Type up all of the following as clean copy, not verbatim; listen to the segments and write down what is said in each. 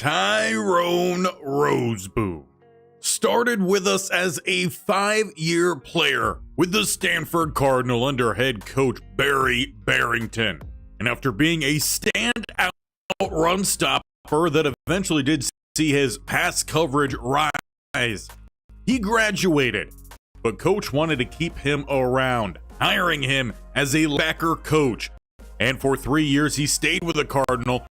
Tyrone Roseboom started with us as a 5-year player with the Stanford Cardinal under head coach Barry Barrington. And after being a standout run stopper that eventually did see his pass coverage rise, he graduated, but coach wanted to keep him around, hiring him as a backer coach. And for 3 years, he stayed with the Cardinal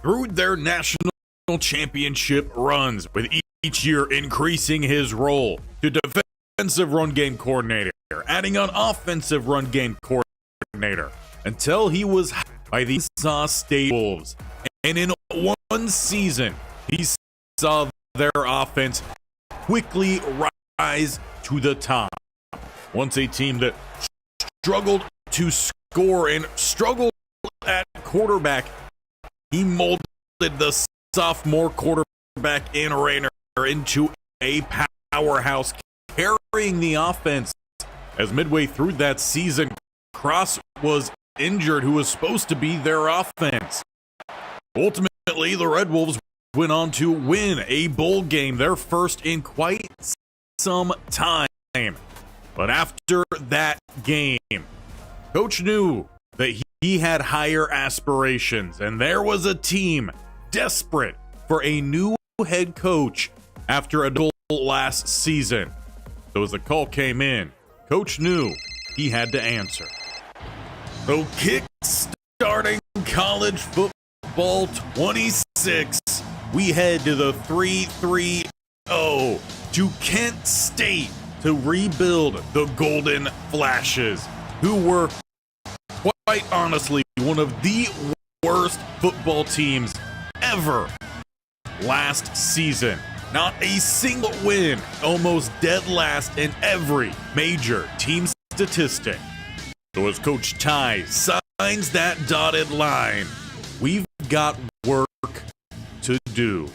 through their national championship runs, with each year increasing his role to defensive run game coordinator, adding an offensive run game coordinator, until he was hired by the Utah State Wolves. And in one season, he saw their offense quickly rise to the top. Once a team that struggled to score and struggled at quarterback, he molded the sophomore quarterback in Rayner into a powerhouse, carrying the offense. As midway through that season, Cross was injured, who was supposed to be their offense. Ultimately, the Red Wolves went on to win a bowl game, their first in quite some time. But after that game, coach knew that he had higher aspirations, and there was a team desperate for a new head coach after a duel last season. So as the call came in, coach knew he had to answer. So kick-starting college football 26, we head to the 3-3-0 to Kent State to rebuild the Golden Flashes, who were quite honestly one of the worst football teams ever last season. Not a single win, almost dead last in every major team statistic. So as Coach Ty signs that dotted line, we've got work to do.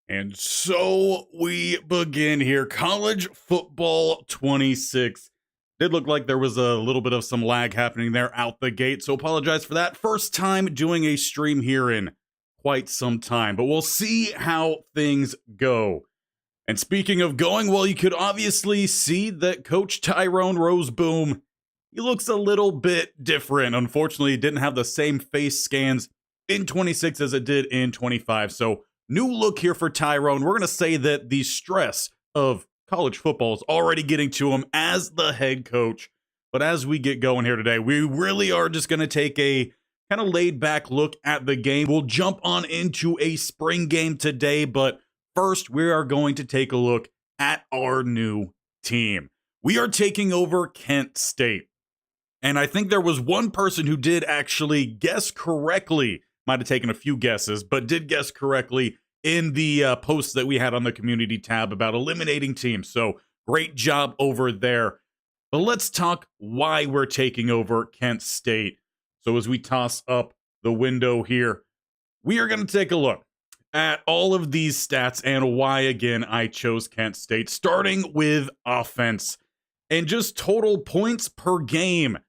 And so we begin here. College football 26. Did look like there was a little bit of some lag happening there out the gate, so apologize for that. First time doing a stream here in quite some time, but we'll see how things go. And speaking of going, well, you could obviously see that Coach Tyrone Roseboom, he looks a little bit different. Unfortunately, he didn't have the same face scans in 26 as it did in 25, so new look here for Tyrone. We're going to say that the stress of college football is already getting to him as the head coach. But as we get going here today, we really are just going to take a kind of laid back look at the game. We'll jump on into a spring game today, but first we are going to take a look at our new team. We are taking over Kent State. And I think there was one person who did actually guess correctly, might have taken a few guesses, but did guess correctly in the post that we had on the community tab about eliminating teams. So great job over there. But let's talk why we're taking over Kent State. So as we toss up the window here, we are going to take a look at all of these stats and why, again, I chose Kent State, starting with offense and just total points per game.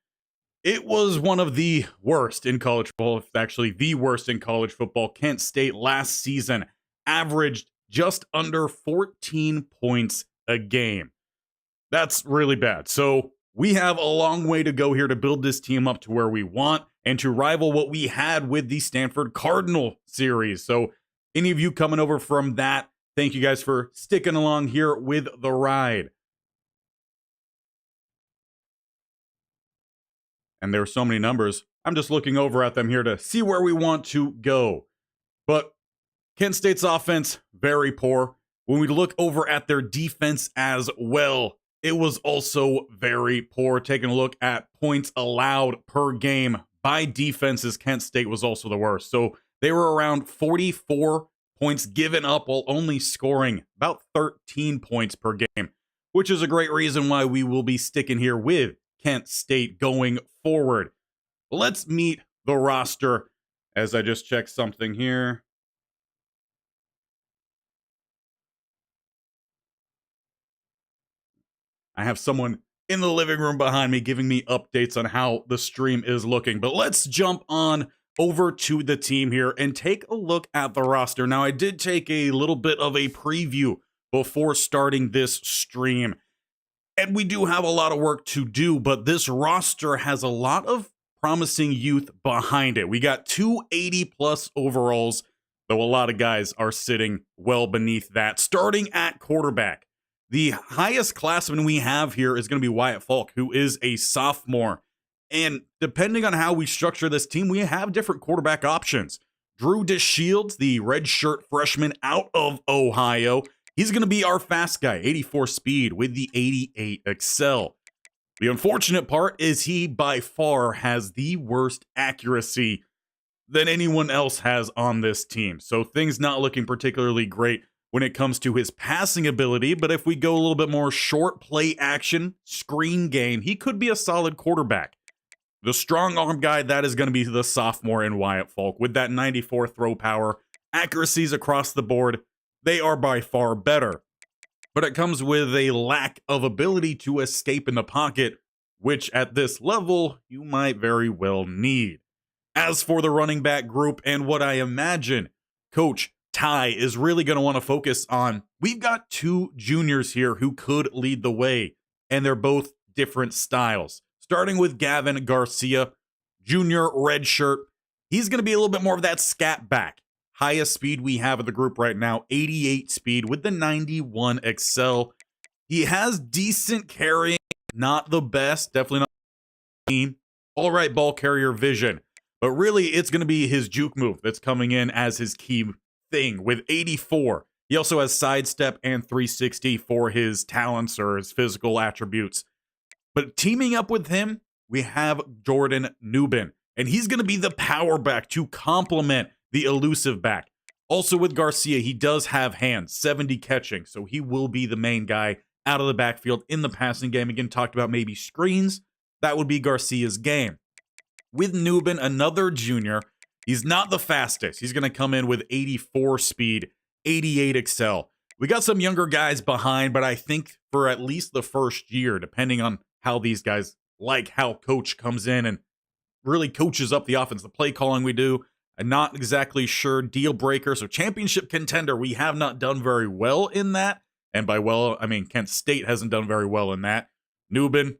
It was one of the worst in college football, actually the worst in college football. Kent State last season averaged just under 14 points a game. That's really bad. So we have a long way to go here to build this team up to where we want and to rival what we had with the Stanford Cardinal series. So any of you coming over from that, thank you guys for sticking along here with the ride. And there are so many numbers. I'm just looking over at them here to see where we want to go. But Kent State's offense, very poor. When we look over at their defense as well, it was also very poor. Taking a look at points allowed per game by defenses, Kent State was also the worst. So they were around 44 points given up while only scoring about 13 points per game, which is a great reason why we will be sticking here with Kent State going forward. Let's meet the roster as I just check something here. I have someone in the living room behind me giving me updates on how the stream is looking. But let's jump on over to the team here and take a look at the roster. Now, I did take a little bit of a preview before starting this stream, and we do have a lot of work to do, but this roster has a lot of promising youth behind it. We got 280 plus overalls, though a lot of guys are sitting well beneath that. Starting at quarterback, the highest classman we have here is going to be Wyatt Falk, who is a sophomore. And depending on how we structure this team, we have different quarterback options. Drew DeShields, the redshirt freshman out of Ohio, he's going to be our fast guy, 84 speed with the 88 excel. The unfortunate part is he by far has the worst accuracy than anyone else has on this team. So things not looking particularly great when it comes to his passing ability. But if we go a little bit more short play action, screen game, he could be a solid quarterback. The strong arm guy, that is going to be the sophomore in Wyatt Falk. With that 94 throw power, accuracies across the board, they are by far better. But it comes with a lack of ability to escape in the pocket, which at this level, you might very well need. As for the running back group and what I imagine Coach Ty is really going to want to focus on, we've got two juniors here who could lead the way, and they're both different styles. Starting with Gavin Garcia, junior redshirt. He's going to be a little bit more of that scat back. Highest speed we have of the group right now, 88 speed with the 91 excel. He has decent carrying, not the best, definitely not the team. All right, ball carrier vision. But really, it's going to be his juke move that's coming in as his key thing with 84. He also has sidestep and 360 for his talents or his physical attributes. But teaming up with him, we have Jordan Newbin, and he's going to be the power back to complement the elusive back. Also with Garcia, he does have hands, 70 catching, so he will be the main guy out of the backfield in the passing game. Again, talked about maybe screens. That would be Garcia's game. With Newbin, another junior, he's not the fastest. He's going to come in with 84 speed, 88 excel. We got some younger guys behind, but I think for at least the first year, depending on how these guys like how coach comes in and really coaches up the offense, the play calling we do. I'm not exactly sure. Deal breaker. So championship contender, we have not done very well in that. And by well, I mean Kent State hasn't done very well in that. Newbin,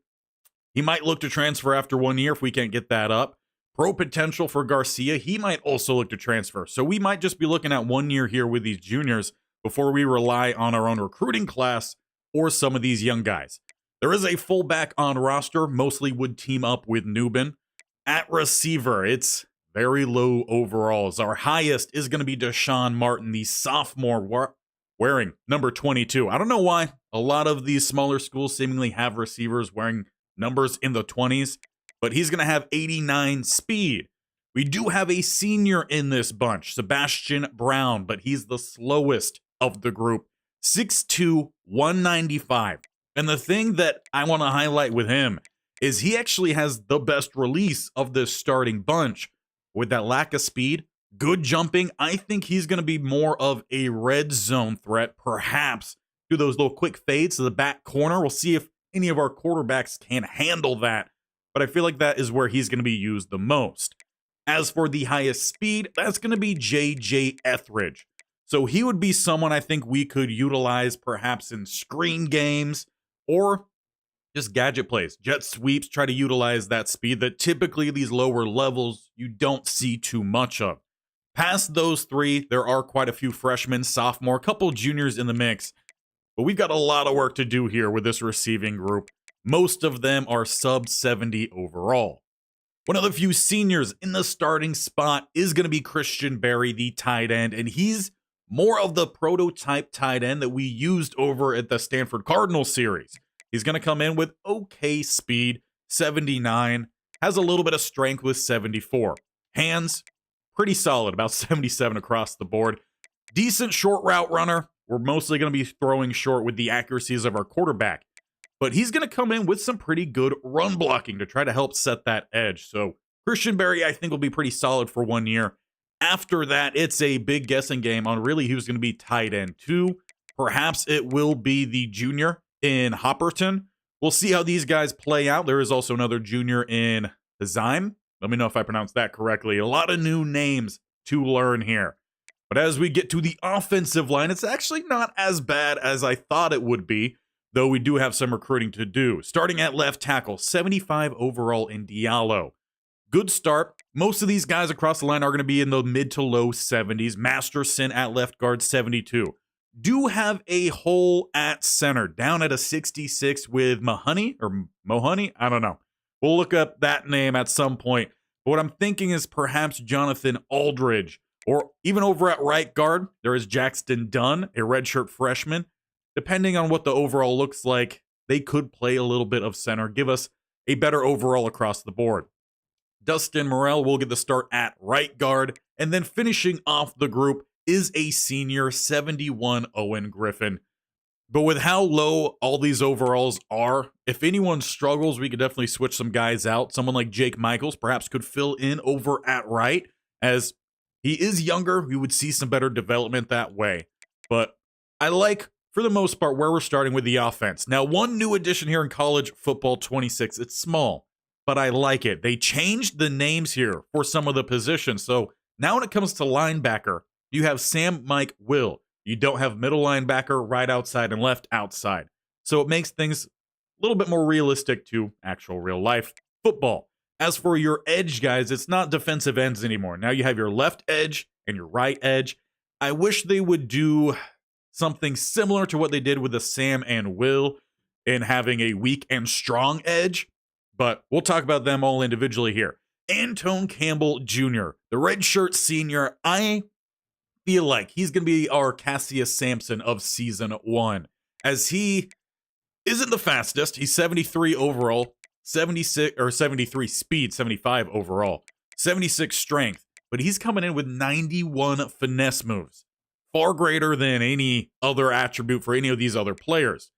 he might look to transfer after 1 year if we can't get that up. Pro potential for Garcia, he might also look to transfer. So we might just be looking at 1 year here with these juniors before we rely on our own recruiting class or some of these young guys. There is a fullback on roster, mostly would team up with Newbin. At receiver, it's very low overalls. Our highest is going to be Deshaun Martin, the sophomore wearing number 22. I don't know why a lot of these smaller schools seemingly have receivers wearing numbers in the 20s, but he's going to have 89 speed. We do have a senior in this bunch, Sebastian Brown, but he's the slowest of the group, 6'2", 195. And the thing that I want to highlight with him is he actually has the best release of this starting bunch. With that lack of speed, good jumping, I think he's going to be more of a red zone threat, perhaps do those little quick fades to the back corner. We'll see if any of our quarterbacks can handle that, but I feel like that is where he's going to be used the most. As for the highest speed, that's going to be J.J. Etheridge. So he would be someone I think we could utilize perhaps in screen games or just gadget plays, jet sweeps, try to utilize that speed that typically these lower levels you don't see too much of. Past those three, there are quite a few freshmen, sophomore, a couple juniors in the mix, but we've got a lot of work to do here with this receiving group. Most of them are sub 70 overall. One of the few seniors in the starting spot is going to be Christian Berry, the tight end, and he's more of the prototype tight end that we used over at the Stanford Cardinals series. He's going to come in with okay speed, 79, has a little bit of strength with 74. Hands, pretty solid, about 77 across the board. Decent short route runner. We're mostly going to be throwing short with the accuracies of our quarterback. But he's going to come in with some pretty good run blocking to try to help set that edge. So Christian Berry, I think, will be pretty solid for 1 year. After that, it's a big guessing game on really who's going to be tight end 2. Perhaps it will be the junior in Hopperton. We'll see how these guys play out. There is also another junior in Zyme. Let me know if I pronounced that correctly. A lot of new names to learn here. But as we get to the offensive line, it's actually not as bad as I thought it would be, though we do have some recruiting to do. Starting at left tackle, 75 overall in Diallo. Good start. Most of these guys across the line are going to be in the mid to low 70s. Masterson at left guard, 72. Do have a hole at center, down at a 66 with Mahoney or Mohoney. I don't know. We'll look up that name at some point. But what I'm thinking is perhaps Jonathan Aldridge, or even over at right guard, there is Jackson Dunn, a redshirt freshman. Depending on what the overall looks like, they could play a little bit of center, give us a better overall across the board. Dustin Morrell will get the start at right guard, and then finishing off the group is a senior, 71 Owen Griffin. But with how low all these overalls are, if anyone struggles, we could definitely switch some guys out. Someone like Jake Michaels perhaps could fill in over at right, as he is younger. We would see some better development that way. But I like, for the most part, where we're starting with the offense. Now, one new addition here in College Football 26. It's small, but I like it. They changed the names here for some of the positions. So now when it comes to linebacker, you have Sam, Mike, Will. You don't have middle linebacker, right outside, and left outside. So it makes things a little bit more realistic to actual real life football. As for your edge guys, it's not defensive ends anymore. Now you have your left edge and your right edge. I wish they would do something similar to what they did with the Sam and Will in having a weak and strong edge, but we'll talk about them all individually here. Antone Campbell Jr., the redshirt senior. I feel like he's going to be our Cassius Sampson of season 1, as he isn't the fastest. He's 73 overall, 76 or 73 speed, 75 overall, 76 strength, but he's coming in with 91 finesse moves, far greater than any other attribute for any of these other players.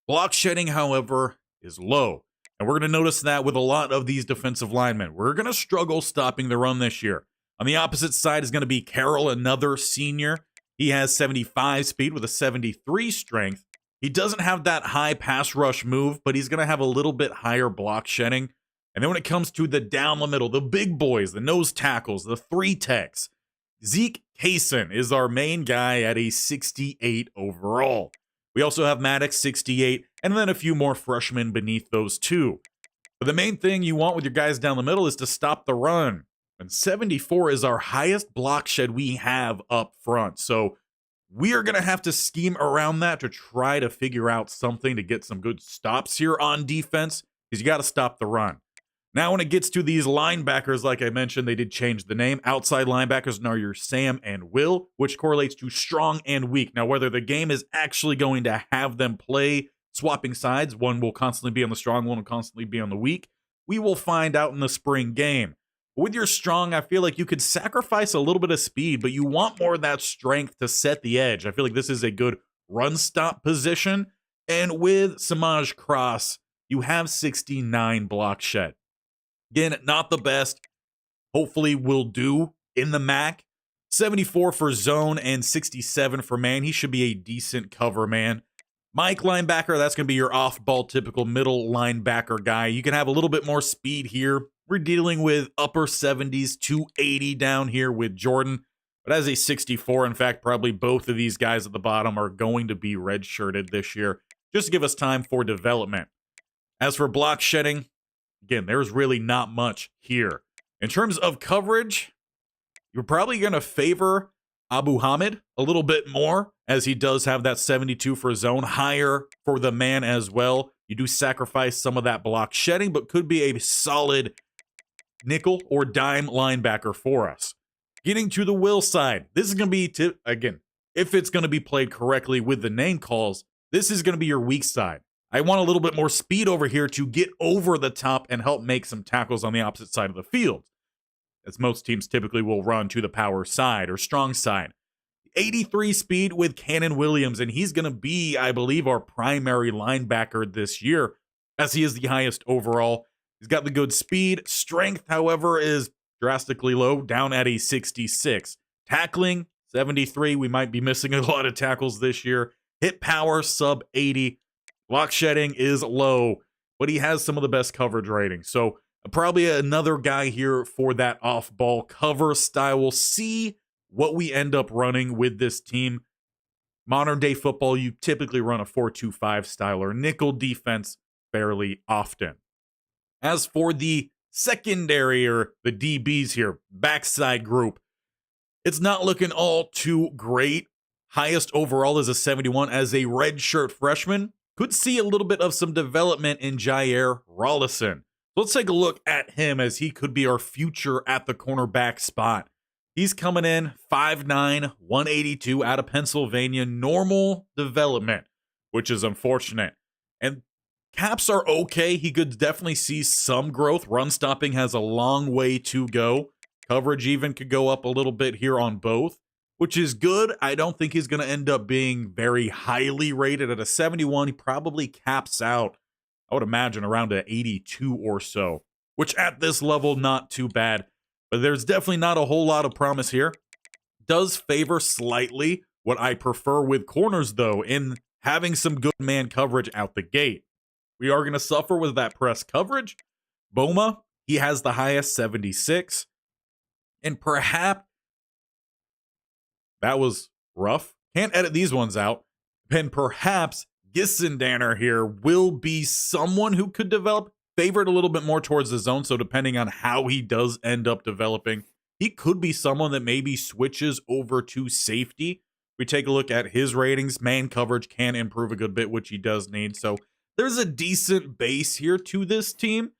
Block shedding, however, is low, and we're going to notice that with a lot of these defensive linemen. We're going to struggle stopping the run this year. On the opposite side is going to be Carroll, another senior. He has 75 speed with a 73 strength. He doesn't have that high pass rush move, but he's going to have a little bit higher block shedding. And then when it comes to the down the middle, the big boys, the nose tackles, the 3 techs, Zeke Kaysen is our main guy at a 68 overall. We also have Maddox, 68, and then a few more freshmen beneath those two. But the main thing you want with your guys down the middle is to stop the run. And 74 is our highest block shed we have up front. So we are going to have to scheme around that to try to figure out something to get some good stops here on defense, because you got to stop the run. Now, when it gets to these linebackers, like I mentioned, they did change the name. Outside linebackers are your Sam and Will, which correlates to strong and weak. Now, whether the game is actually going to have them play swapping sides, one will constantly be on the strong, one will constantly be on the weak, we will find out in the spring game. With your strong, I feel like you could sacrifice a little bit of speed, but you want more of that strength to set the edge. I feel like this is a good run stop position. And with Samaj Cross, you have 69 block shed. Again, not the best. Hopefully will do in the MAC. 74 for zone and 67 for man. He should be a decent cover man. Mike linebacker, that's going to be your off-ball typical middle linebacker guy. You can have a little bit more speed here. We're dealing with upper 70s, 280 down here with Jordan. But as a 64, in fact, probably both of these guys at the bottom are going to be redshirted this year, just to give us time for development. As for block shedding, again, there's really not much here. In terms of coverage, you're probably going to favor Abu Hamid a little bit more, as he does have that 72 for zone, higher for the man as well. You do sacrifice some of that block shedding, but could be a solid nickel or dime linebacker for us. Getting to the Will side, this is going to be, again, if it's going to be played correctly with the name calls, this is going to be your weak side. I want a little bit more speed over here to get over the top and help make some tackles on the opposite side of the field, as most teams typically will run to the power side or strong side. 83 speed with Cannon Williams, and he's going to be, I believe, our primary linebacker this year, as he is the highest overall. He's got the good speed. Strength, however, is drastically low, down at a 66. Tackling, 73. We might be missing a lot of tackles this year. Hit power, sub 80. Block shedding is low, but he has some of the best coverage ratings. So Probably another guy here for that off-ball cover style. We'll see what we end up running with this team. Modern day football, you typically run a 4-2-5 style or nickel defense fairly often. As for the secondary or the DBs here, backside group, it's not looking all too great. Highest overall is a 71 as a redshirt freshman. Could see a little bit of some development in Jair Rollison. Let's take a look at him as he could be our future at the cornerback spot. He's coming in 5'9", 182 out of Pennsylvania. Normal development, which is unfortunate. And caps are okay. He could definitely see some growth. Run stopping has a long way to go. Coverage even could go up a little bit here on both, which is good. I don't think he's going to end up being very highly rated at a 71. He probably caps out, I would imagine, around an 82 or so, which at this level, not too bad. But there's definitely not a whole lot of promise here. Does favor slightly what I prefer with corners, though, in having some good man coverage out the gate. We are going to suffer with that press coverage. Boma, he has the highest 76. And perhaps, that was rough. Can't edit these ones out. And perhaps Gissendaner here will be someone who could develop, favored a little bit more towards the zone. So depending on how he does end up developing, he could be someone that maybe switches over to safety. We take a look at his ratings. Man coverage can improve a good bit, which he does need. So there's a decent base here to this team.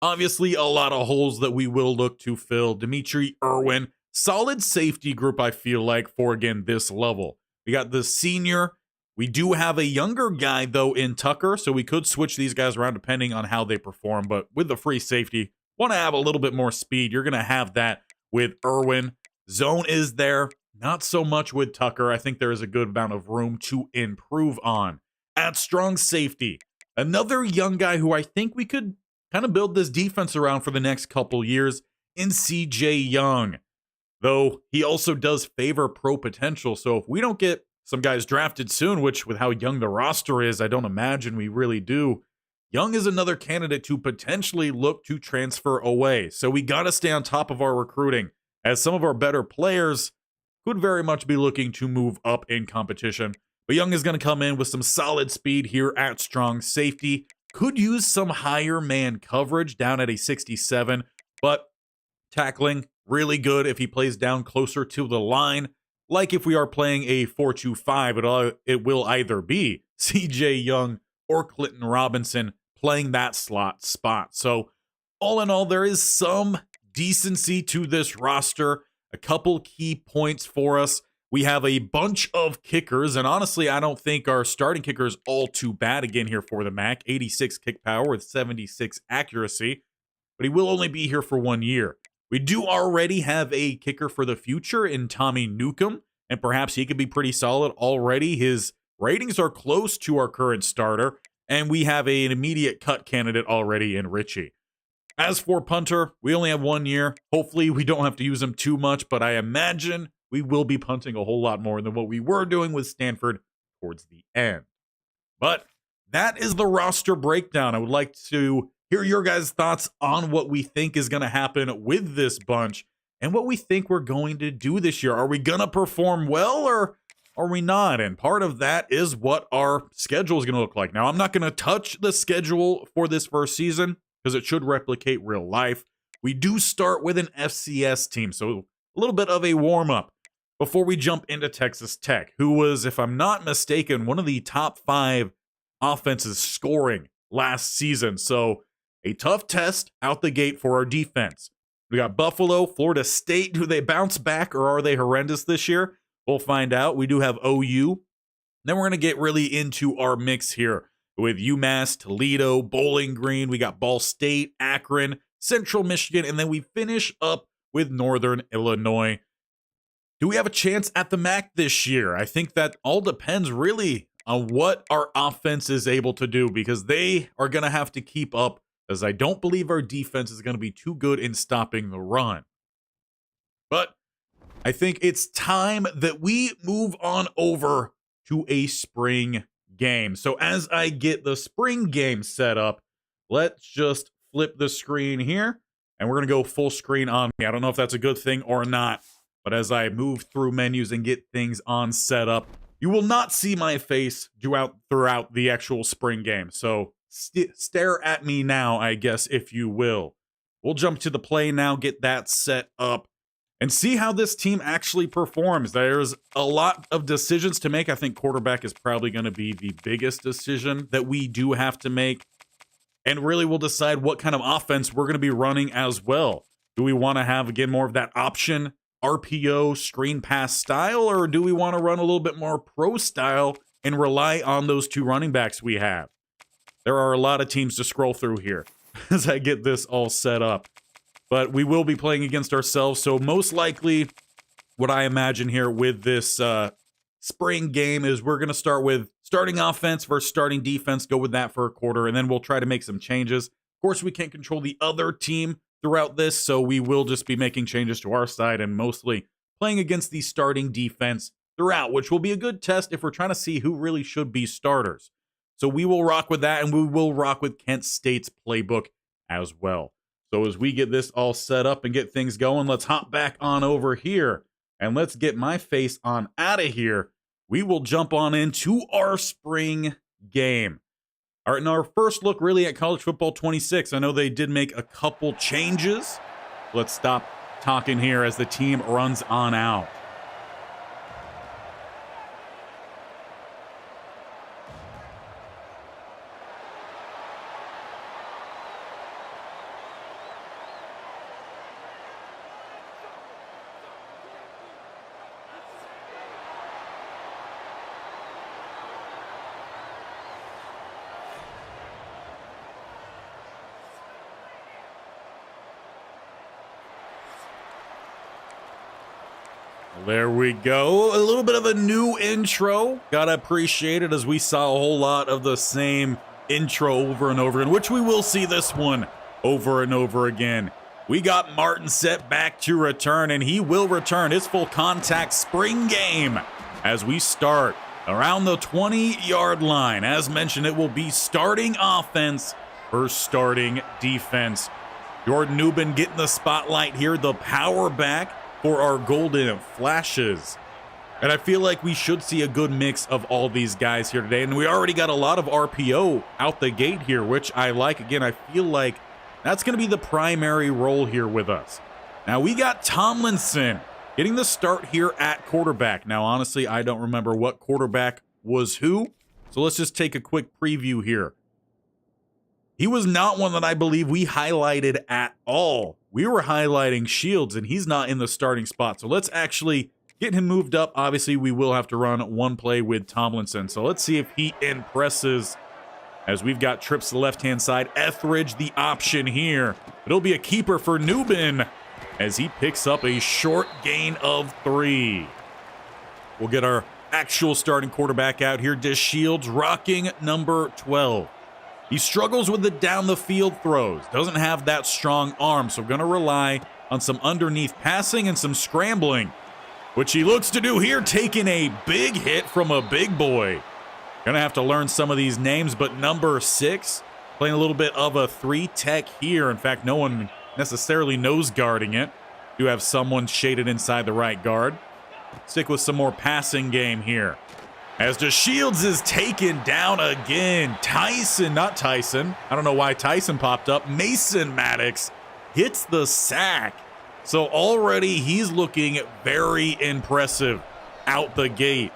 Obviously, a lot of holes that we will look to fill. Dimitri Irwin, solid safety group, I feel like, for, again, this level. We got the senior. We do have a younger guy, though, in Tucker, so we could switch these guys around depending on how they perform. But with the free safety, want to have a little bit more speed. You're going to have that with Irwin. Zone is there. Not so much with Tucker. I think there is a good amount of room to improve on. At strong safety, another young guy who I think we could kind of build this defense around for the next couple years in CJ Young. Though he also does favor pro potential. So if we don't get some guys drafted soon, which with how young the roster is, I don't imagine we really do, Young is another candidate to potentially look to transfer away. So we got to stay on top of our recruiting, as some of our better players could very much be looking to move up in competition. But Young is going to come in with some solid speed here at strong safety. Could use some higher man coverage down at a 67, but tackling really good if he plays down closer to the line. Like if we are playing a 4-2-5, it will either be CJ Young or Clinton Robinson playing that slot spot. So all in all, there is some decency to this roster. A couple key points for us. We have a bunch of kickers, and honestly, I don't think our starting kicker is all too bad again here for the MAC. 86 kick power with 76 accuracy, but he will only be here for 1 year. We do already have a kicker for the future in Tommy Newcomb, and perhaps he could be pretty solid already. His ratings are close to our current starter, and we have an immediate cut candidate already in Richie. As for punter, we only have 1 year. Hopefully, we don't have to use him too much, but I imagine we will be punting a whole lot more than what we were doing with Stanford towards the end. But that is the roster breakdown. I would like to hear your guys' thoughts on what we think is going to happen with this bunch and what we think we're going to do this year. Are we going to perform well or are we not? And part of that is what our schedule is going to look like. Now, I'm not going to touch the schedule for this first season because it should replicate real life. We do start with an FCS team, so a little bit of a warm-up before we jump into Texas Tech, who was, if I'm not mistaken, one of the top 5 offenses scoring last season. So a tough test out the gate for our defense. We got Buffalo, Florida State. Do they bounce back or are they horrendous this year? We'll find out. We do have OU. Then we're going to get really into our mix here with UMass, Toledo, Bowling Green. We got Ball State, Akron, Central Michigan, and then we finish up with Northern Illinois. Do we have a chance at the MAC this year? I think that all depends really on what our offense is able to do, because they are going to have to keep up, as I don't believe our defense is going to be too good in stopping the run. But I think it's time that we move on over to a spring game. So as I get the spring game set up, let's just flip the screen here, and we're going to go full screen on me. I don't know if that's a good thing or not, but as I move through menus and get things on setup, you will not see my face throughout the actual spring game. So stare at me now, I guess, if you will. We'll jump to the play now, get that set up, and see how this team actually performs. There's a lot of decisions to make. I think quarterback is probably going to be the biggest decision that we do have to make. And really we'll decide what kind of offense we're going to be running as well. Do we want to have, again, more of that option, RPO, screen pass style, or do we want to run a little bit more pro style and rely on those two running backs we have? There are a lot of teams to scroll through here as I get this all set up. But we will be playing against ourselves, so most likely what I imagine here with this spring game is we're going to start with starting offense versus starting defense, go with that for a quarter, and then we'll try to make some changes. Of course, we can't control the other team throughout this, so we will just be making changes to our side and mostly playing against the starting defense throughout, which will be a good test if we're trying to see who really should be starters. So we will rock with that, and we will rock with Kent State's playbook as well. So as we get this all set up and get things going, let's hop back on over here and let's get my face on out of here. We will jump on into our spring game. All right, and our first look really at College Football 26. I know they did make a couple changes. Let's stop talking here as the team runs on out. There we go. A little bit of a new intro. Gotta appreciate it as we saw a whole lot of the same intro over and over again, which we will see this one over and over again. We got Martin set back to return, and he will return his full contact spring game as we start around the 20-yard line. As mentioned, it will be starting offense versus starting defense. Jordan Newman getting the spotlight here, the power back for our Golden Flashes. And I feel like we should see a good mix of all these guys here today. And we already got a lot of RPO out the gate here, which I like. Again, I feel like that's going to be the primary role here with us. Now, we got Tomlinson getting the start here at quarterback. Now, honestly, I don't remember what quarterback was who. So let's just take a quick preview here. He was not one that I believe we highlighted at all. We were highlighting Shields, and he's not in the starting spot. So let's actually get him moved up. Obviously, we will have to run one play with Tomlinson. So let's see if he impresses as we've got trips to the left-hand side. Etheridge, the option here. It'll be a keeper for Newman as he picks up a short gain of 3. We'll get our actual starting quarterback out here. Shields rocking number 12. He struggles with the down the field throws. Doesn't have that strong arm, so we're going to rely on some underneath passing and some scrambling, which he looks to do here, taking a big hit from a big boy. Going to have to learn some of these names, but number 6, playing a little bit of a 3-tech here. In fact, no one necessarily nose guarding it. Do have someone shaded inside the right guard. Stick with some more passing game here. As Shields is taken down again. Not Tyson. I don't know why Tyson popped up. Mason Maddox hits the sack. So already he's looking very impressive out the gate.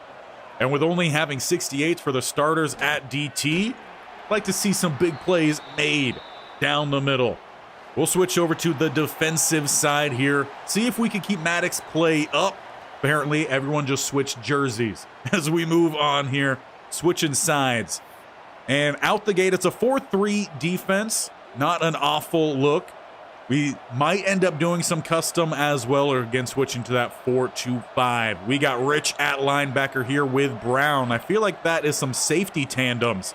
And with only having 68 for the starters at DT, I'd like to see some big plays made down the middle. We'll switch over to the defensive side here. See if we can keep Maddox play up. Apparently, everyone just switched jerseys as we move on here, switching sides. And out the gate, it's a 4-3 defense. Not an awful look. We might end up doing some custom as well, or again, switching to that 4-2-5. We got Rich at linebacker here with Brown. I feel like that is some safety tandems.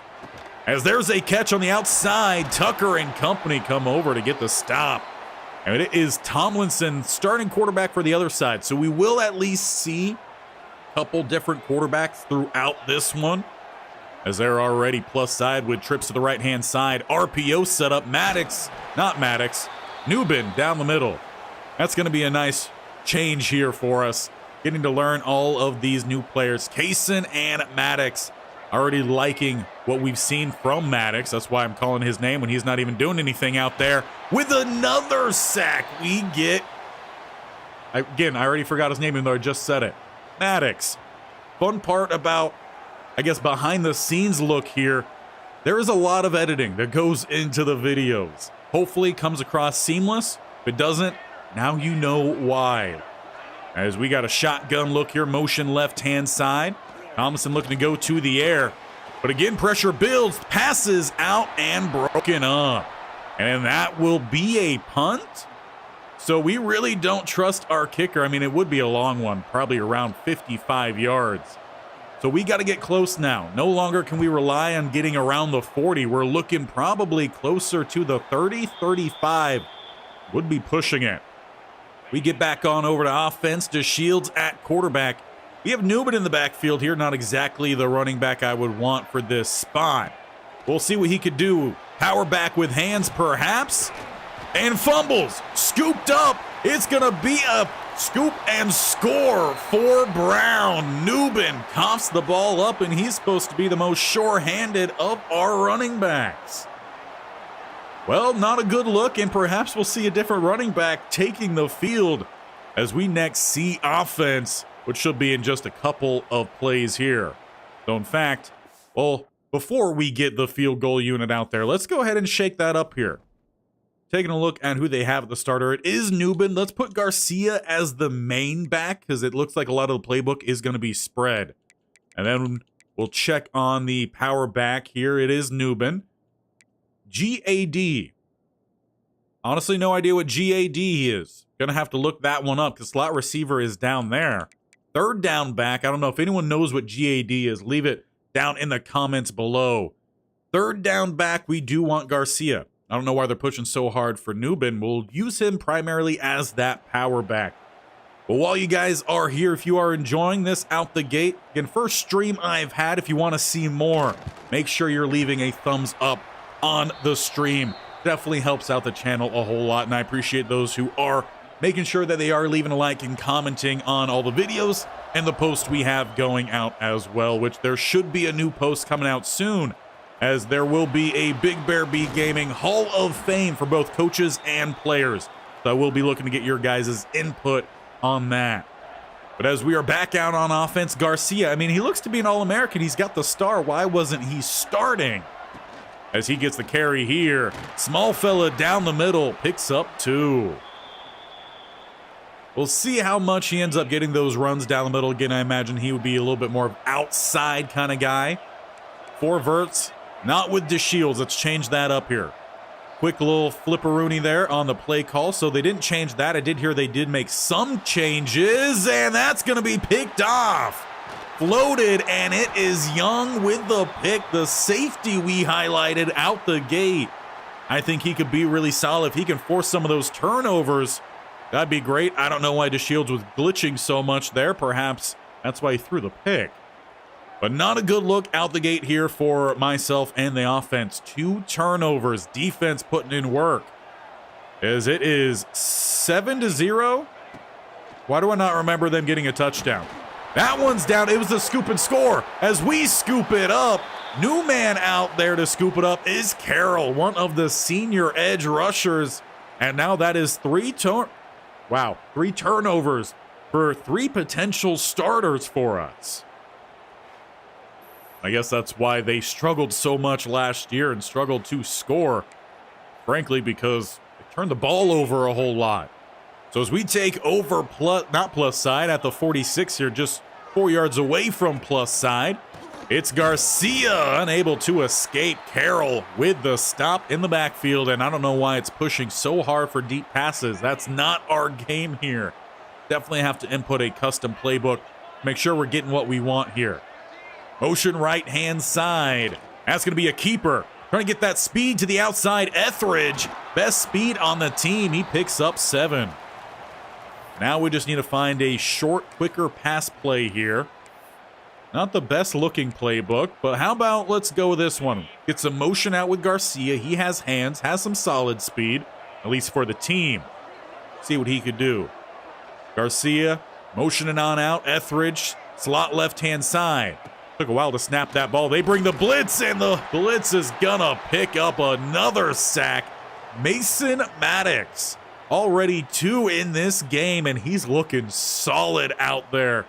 As there's a catch on the outside, Tucker and company come over to get the stop. And it is Tomlinson, starting quarterback for the other side. So we will at least see a couple different quarterbacks throughout this one. as they're already plus side with trips to the right-hand side. RPO setup. Nubin down the middle. That's going to be a nice change here for us. Getting to learn all of these new players. Kaysen and Maddox. Already liking what we've seen from Maddox. That's why I'm calling his name when he's not even doing anything out there. With another sack, we get... Again, I already forgot his name even though I just said it. Maddox. Fun part about, I guess, behind the scenes look here, there is a lot of editing that goes into the videos. Hopefully it comes across seamless. If it doesn't, now you know why. As we got a shotgun look here, motion left-hand side. Thomason looking to go to the air. But again, pressure builds, passes out and broken up. And that will be a punt. So we really don't trust our kicker. I mean, it would be a long one, probably around 55 yards. So we got to get close now. No longer can we rely on getting around the 40. We're looking probably closer to the 30, 35. Would be pushing it. We get back on over to offense to Shields at quarterback. We have Newman in the backfield here. Not exactly the running back I would want for this spot. We'll see what he could do. Power back with hands, perhaps. And fumbles. Scooped up. It's going to be a scoop and score for Brown. Newman coughs the ball up, and he's supposed to be the most sure-handed of our running backs. Well, not a good look, and perhaps we'll see a different running back taking the field as we next see offense, which should be in just a couple of plays here. So, in fact, well, before we get the field goal unit out there, let's go ahead and shake that up here. Taking a look at who they have at the starter, it is Newman. Let's put Garcia as the main back because it looks like a lot of the playbook is going to be spread. And then we'll check on the power back here. It is Newman. GAD. Honestly, no idea what GAD is. Gonna have to look that one up because slot receiver is down there. Third down back. I don't know if anyone knows what GAD is. Leave it down in the comments below. Third down back, we do want Garcia. I don't know why they're pushing so hard for Newman. We'll use him primarily as that power back. But while you guys are here, if you are enjoying this out the gate, again, first stream I've had, if you want to see more, make sure you're leaving a thumbs up on the stream. Definitely helps out the channel a whole lot, and I appreciate those who are making sure that they are leaving a like and commenting on all the videos and the posts we have going out as well, which there should be a new post coming out soon, as there will be a BigBearB Gaming Hall of Fame for both coaches and players. So I will be looking to get your guys' input on that. But as we are back out on offense, Garcia, I mean, he looks to be an All-American. He's got the star. Why wasn't he starting? As he gets the carry here. Small fella down the middle, picks up 2. We'll see how much he ends up getting those runs down the middle. Again, I imagine he would be a little bit more of outside kind of guy. 4 verts. Not with DeShields. Let's change that up here. Quick little flipperoonie there on the play call. So they didn't change that. I did hear they did make some changes, and that's going to be picked off. Floated, and it is Young with the pick. The safety we highlighted out the gate. I think he could be really solid. If he can force some of those turnovers, that'd be great. I don't know why DeShields was glitching so much there. Perhaps that's why he threw the pick. But not a good look out the gate here for myself and the offense. 2 turnovers. Defense putting in work. As it is 7-0. Why do I not remember them getting a touchdown? That one's down. It was a scoop and score. As we scoop it up, new man out there to scoop it up is Carroll, one of the senior edge rushers. And now that is 3 turnovers for 3 potential starters for us. I guess that's why they struggled so much last year and struggled to score, frankly, because they turned the ball over a whole lot. So as we take over not plus side at the 46 here, just 4 yards away from plus side, it's Garcia unable to escape. Carroll with the stop in the backfield, and I don't know why it's pushing so hard for deep passes. That's not our game here. Definitely have to input a custom playbook. Make sure we're getting what we want here. Motion right-hand side. That's going to be a keeper. Trying to get that speed to the outside. Etheridge, best speed on the team. He picks up 7. Now we just need to find a short, quicker pass play here. Not the best looking playbook, but how about let's go with this one. Get some motion out with Garcia. He has hands, has some solid speed, at least for the team. See what he could do. Garcia motioning on out. Etheridge, slot left-hand side. Took a while to snap that ball. They bring the blitz, and the blitz is gonna pick up another sack. Mason Maddox, already 2 in this game, and he's looking solid out there.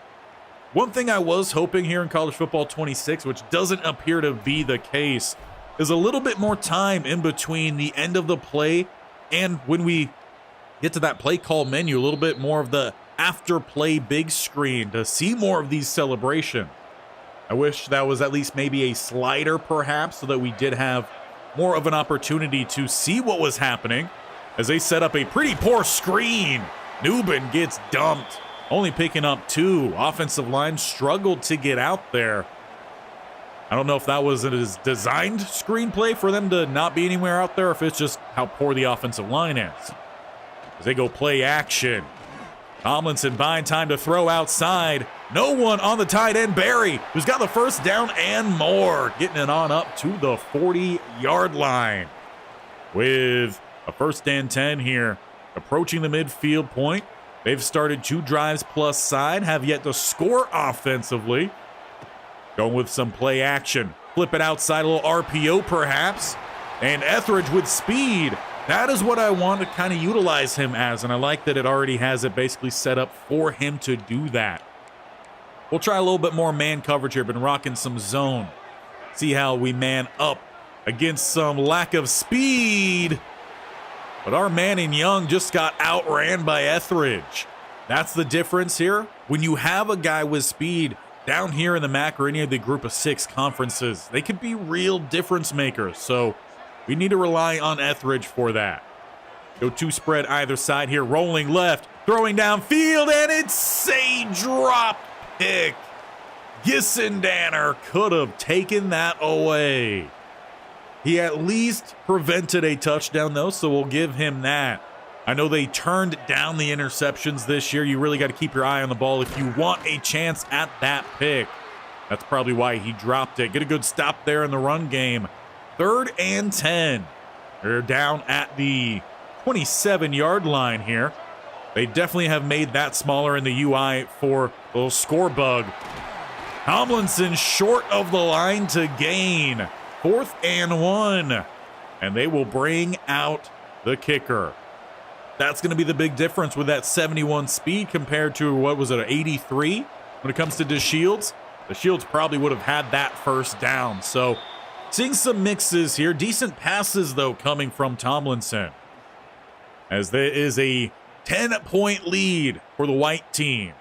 One thing I was hoping here in College Football 26, which doesn't appear to be the case, is a little bit more time in between the end of the play and when we get to that play call menu, a little bit more of the after play big screen to see more of these celebrations. I wish that was at least maybe a slider perhaps, so that we did have more of an opportunity to see what was happening as they set up a pretty poor screen. Newbin gets dumped. Only picking up 2. Offensive line struggled to get out there. I don't know if that was a designed screenplay for them to not be anywhere out there, or if it's just how poor the offensive line is. As they go play action. Tomlinson buying time to throw outside. No one on the tight end. Barry, who's got the first down and more, getting it on up to the 40-yard line. With a 1st and 10 here, approaching the midfield point. They've started 2 drives plus side, have yet to score offensively. Going with some play action. Flip it outside, a little RPO perhaps. And Etheridge with speed. That is what I want to kind of utilize him as, and I like that it already has it basically set up for him to do that. We'll try a little bit more man coverage here. Been rocking some zone. See how we man up against some lack of speed. But our man in Young just got outran by Etheridge. That's the difference here. When you have a guy with speed down here in the MAC or any of the group of 6 conferences, they could be real difference makers. So we need to rely on Etheridge for that. Go 2 spread either side here. Rolling left, throwing downfield, and it's a drop pick. Gissendanner could have taken that away. He at least prevented a touchdown, though, so we'll give him that. I know they turned down the interceptions this year. You really got to keep your eye on the ball if you want a chance at that pick. That's probably why he dropped it. Get a good stop there in the run game. 3rd and 10. They're down at the 27-yard line here. They definitely have made that smaller in the UI for a little score bug. Tomlinson short of the line to gain. 4th and 1, and they will bring out the kicker. That's going to be the big difference with that 71 speed compared to, what was it, an 83 when it comes to DeShields. DeShields probably would have had that first down. So seeing some mixes here. Decent passes, though, coming from Tomlinson, as there is a 10-point lead for the white team.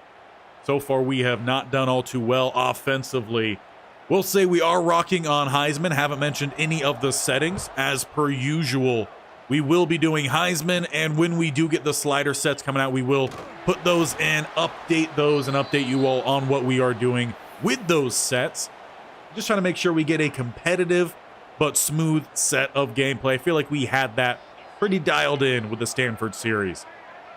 So far, we have not done all too well offensively. We'll say we are rocking on Heisman. Haven't mentioned any of the settings. As per usual, we will be doing Heisman, and when we do get the slider sets coming out, we will put those in, update those, and update you all on what we are doing with those sets. Just trying to make sure we get a competitive but smooth set of gameplay. I feel like we had that pretty dialed in with the Stanford series.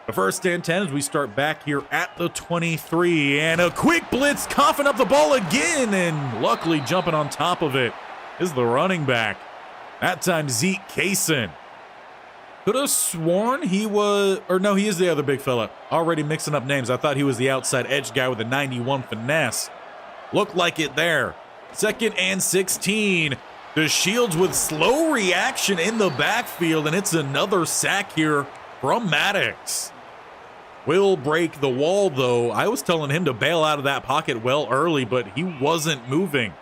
The 1st and 10 as we start back here at the 23, and a quick blitz, coughing up the ball again, and luckily jumping on top of it is the running back. That time Zeke Kaysen. Could have sworn he was, or no, he is the other big fella. Already mixing up names. I thought he was the outside edge guy with a 91 finesse. Looked like it there. 2nd and 16. DeShields with slow reaction in the backfield, and it's another sack here from Maddox. Will break the wall, though. I was telling him to bail out of that pocket well early, but he wasn't moving.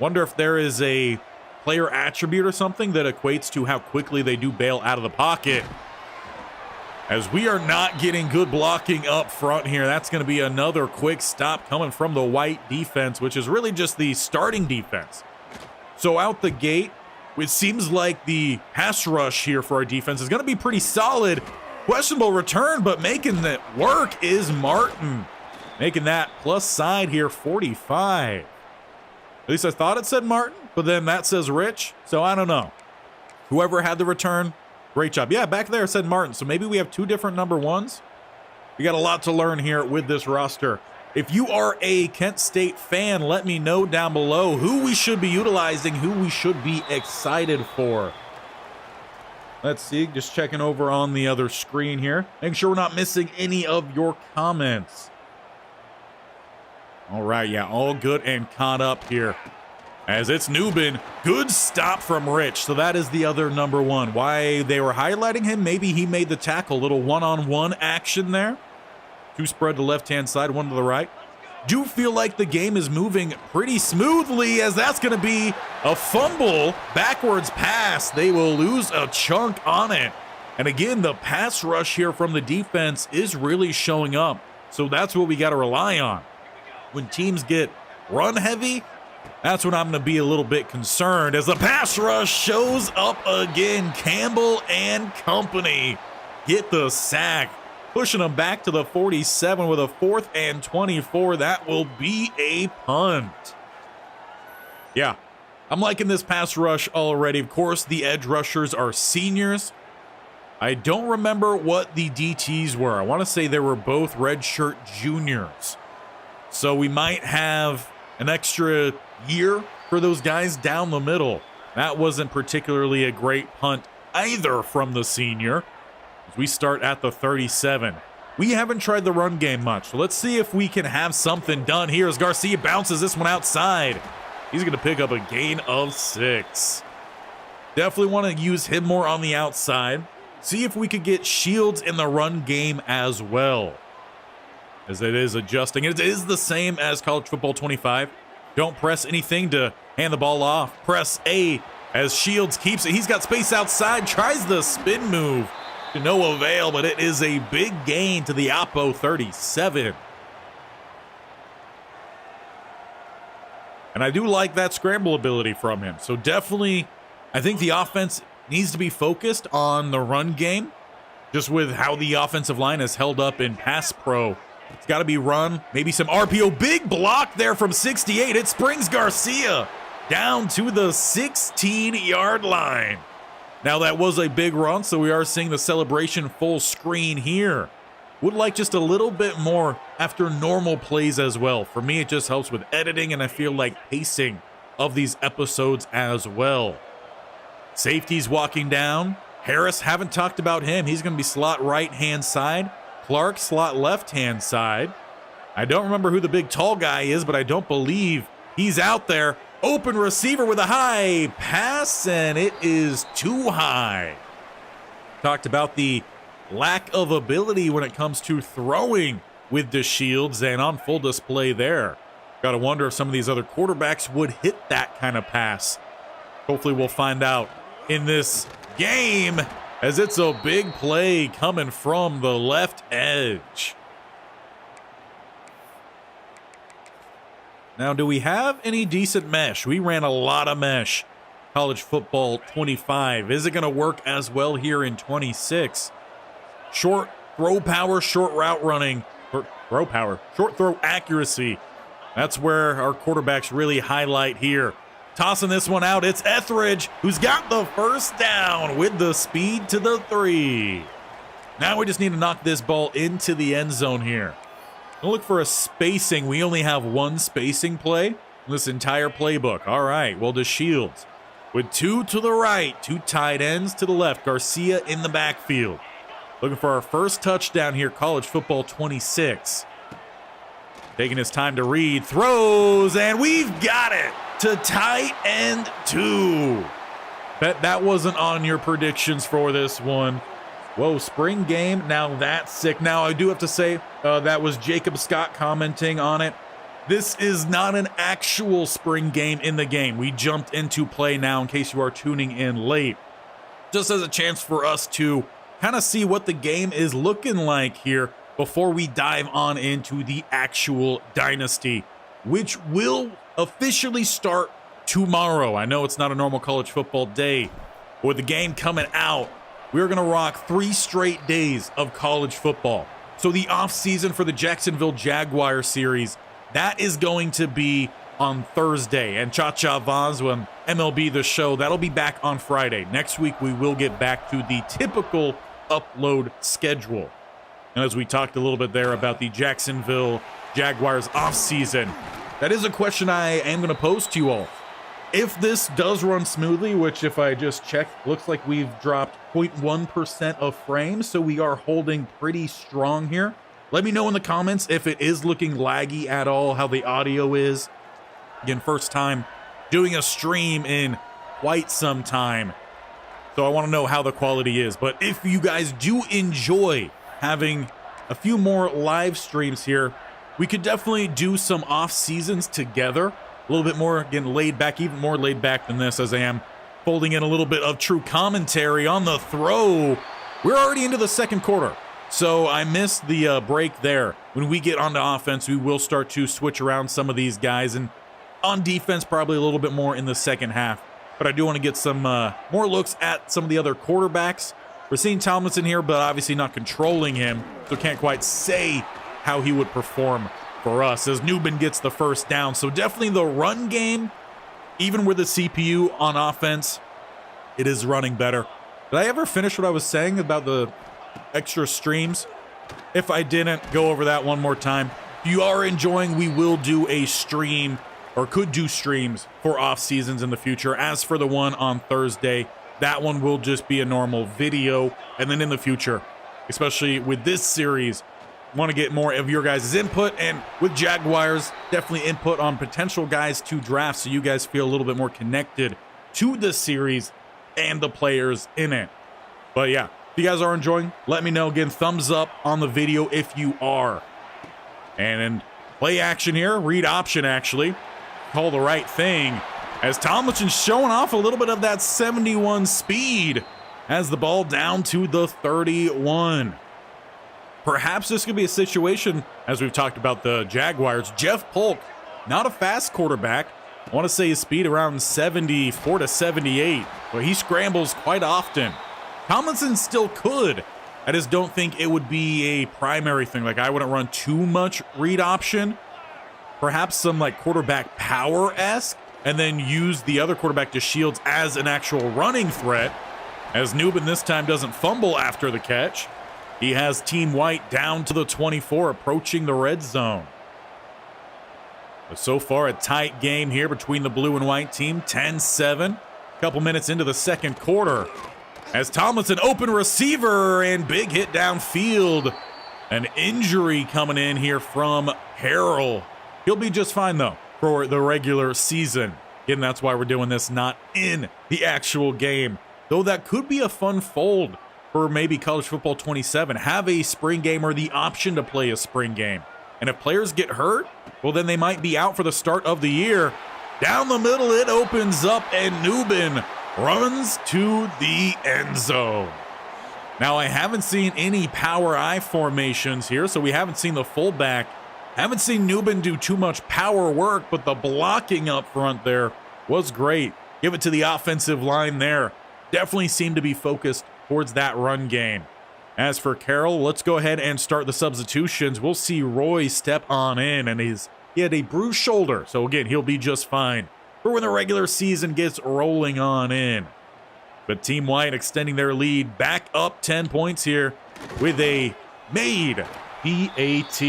Wonder if there is a player attribute or something that equates to how quickly they do bail out of the pocket. As we are not getting good blocking up front here. That's going to be another quick stop coming from the white defense, which is really just the starting defense. So out the gate, it seems like the pass rush here for our defense is going to be pretty solid. Questionable return, but making it work is Martin. Making that plus side here, 45. At least I thought it said Martin, but then that says Rich, so I don't know. Whoever had the return, great job. Yeah, back there it said Martin, so maybe we have 2 different number 1s. We got a lot to learn here with this roster. If you are a Kent State fan, let me know down below who we should be utilizing, who we should be excited for. Let's see, just checking over on the other screen here. Make sure we're not missing any of your comments. All right, yeah, all good and caught up here. As it's Newbin, good stop from Rich. So that is the other number one. Why they were highlighting him, maybe he made the tackle. Little one-on-one action there. Two spread to left-hand side, one to the right. Do feel like the game is moving pretty smoothly, as that's going to be a fumble. Backwards pass. They will lose a chunk on it. And again, the pass rush here from the defense is really showing up. So that's what we got to rely on. When teams get run heavy, that's when I'm going to be a little bit concerned, as the pass rush shows up again. Campbell and company get the sack, pushing them back to the 47 with a 4th and 24. That will be a punt. Yeah, I'm liking this pass rush already. Of course, the edge rushers are seniors. I don't remember what the DTs were. I want to say they were both redshirt juniors. So we might have an extra year for those guys down the middle. That wasn't particularly a great punt either from the senior. As we start at the 37. We haven't tried the run game much, so let's see if we can have something done here as Garcia bounces this one outside. He's going to pick up a gain of 6. Definitely want to use him more on the outside. See if we could get Shields in the run game as well, as it is adjusting. It is the same as College Football 25. Don't press anything to hand the ball off. Press A as Shields keeps it. He's got space outside, tries the spin move. To no avail, but it is a big gain to the Oppo 37. And I do like that scramble ability from him. So definitely, I think the offense needs to be focused on the run game. Just with how the offensive line has held up in pass pro. It's got to be run, maybe some RPO. Big block there from 68. It springs Garcia down to the 16-yard line. Now that was a big run, so we are seeing the celebration full screen here. Would like just a little bit more after normal plays as well. For me, it just helps with editing, and I feel like pacing of these episodes as well. Safety's walking down. Harris, haven't talked about him. He's going to be slot right-hand side. Clark, slot left-hand side. I don't remember who the big tall guy is, but I don't believe he's out there. Open receiver with a high pass, and it is too high. Talked about the lack of ability when it comes to throwing with the Shields, and on full display there. Got to wonder if some of these other quarterbacks would hit that kind of pass. Hopefully we'll find out in this game, as it's a big play coming from the left edge. Now, do we have any decent mesh? We ran a lot of mesh. College Football 25. Is it going to work as well here in 26? Short throw power, short route running. Throw power, short throw accuracy. That's where our quarterbacks really highlight here. Tossing this one out, it's Etheridge, who's got the first down with the speed to the 3. Now we just need to knock this ball into the end zone here. We'll look for a spacing. We only have one spacing play in this entire playbook. All right, well, the Shields with 2 to the right, 2 tight ends to the left. Garcia in the backfield. Looking for our first touchdown here, College Football 26. Taking his time to read, throws, and we've got it to tight end 2. Bet that wasn't on your predictions for this one. Whoa, spring game, now that's sick. Now, I do have to say, that was Jacob Scott commenting on it. This is not an actual spring game in the game. We jumped into play now in case you are tuning in late. Just as a chance for us to kind of see what the game is looking like here before we dive on into the actual Dynasty, which will officially start tomorrow. I know it's not a normal college football day, but with the game coming out, we're going to rock 3 straight days of college football. So the off season for the Jacksonville Jaguar series, that is going to be on Thursday. And Cha-Cha Vaz, when MLB The Show, that'll be back on Friday. Next week, we will get back to the typical upload schedule. And as we talked a little bit there about the Jacksonville Jaguars offseason? That is a question I am going to pose to you all. If this does run smoothly, which if I just check, looks like we've dropped 0.1% of frames, so we are holding pretty strong here. Let me know in the comments if it is looking laggy at all, how the audio is. Again, first time doing a stream in quite some time, so I want to know how the quality is. But if you guys do enjoy having a few more live streams here, we could definitely do some off seasons together. A little bit more, again, laid back, even more laid back than this, as I am folding in a little bit of true commentary on the throw. We're already into the second quarter, so I missed the break there. When we get onto offense, we will start to switch around some of these guys, and on defense, probably a little bit more in the second half. But I do want to get some more looks at some of the other quarterbacks. We're seeing Tomlinson here, but obviously not controlling him, so can't quite say how he would perform for us as Newbin gets the first down. So definitely the run game, even with the CPU on offense, it is running better. Did I ever finish what I was saying about the extra streams? If I didn't, go over that one more time. If you are enjoying, we will do a stream, or could do streams for off seasons in the future. As for the one on Thursday, that one will just be a normal video. And then in the future, especially with this series, want to get more of your guys' input, and with Jaguars, definitely input on potential guys to draft, so you guys feel a little bit more connected to the series and the players in it. But yeah, if you guys are enjoying, let me know. Again, thumbs up on the video if you are. And in play action here, read option actually, call the right thing, as Tomlinson's showing off a little bit of that 71 speed, has the ball down to the 31. Perhaps this could be a situation, as we've talked about the Jaguars. Jeff Polk, not a fast quarterback. I want to say his speed around 74 to 78, but he scrambles quite often. Tomlinson still could. I just don't think it would be a primary thing. Like, I wouldn't run too much read option. Perhaps some like quarterback power-esque, and then use the other quarterback to shields as an actual running threat, as Newbin this time doesn't fumble after the catch. He has Team White down to the 24, approaching the red zone. But so far, a tight game here between the blue and white team, 10-7. A couple minutes into the second quarter, as Tomlinson, open receiver, and big hit downfield. An injury coming in here from Harrell. He'll be just fine, though, for the regular season. Again, that's why we're doing this, not in the actual game. Though that could be a fun fold for maybe College Football 27, have a spring game or the option to play a spring game. And if players get hurt, well, then they might be out for the start of the year. Down the middle, it opens up, and Newbin runs to the end zone. Now, I haven't seen any power I formations here, so we haven't seen the fullback. Haven't seen Newbin do too much power work, but the blocking up front there was great. Give it to the offensive line there. Definitely seemed to be focused towards that run game. As for Carroll, let's go ahead and start the substitutions. We'll see Roy step on in, and he had a bruised shoulder, so again, he'll be just fine for when the regular season gets rolling on in. But Team White extending their lead back up 10 points here with a made PAT.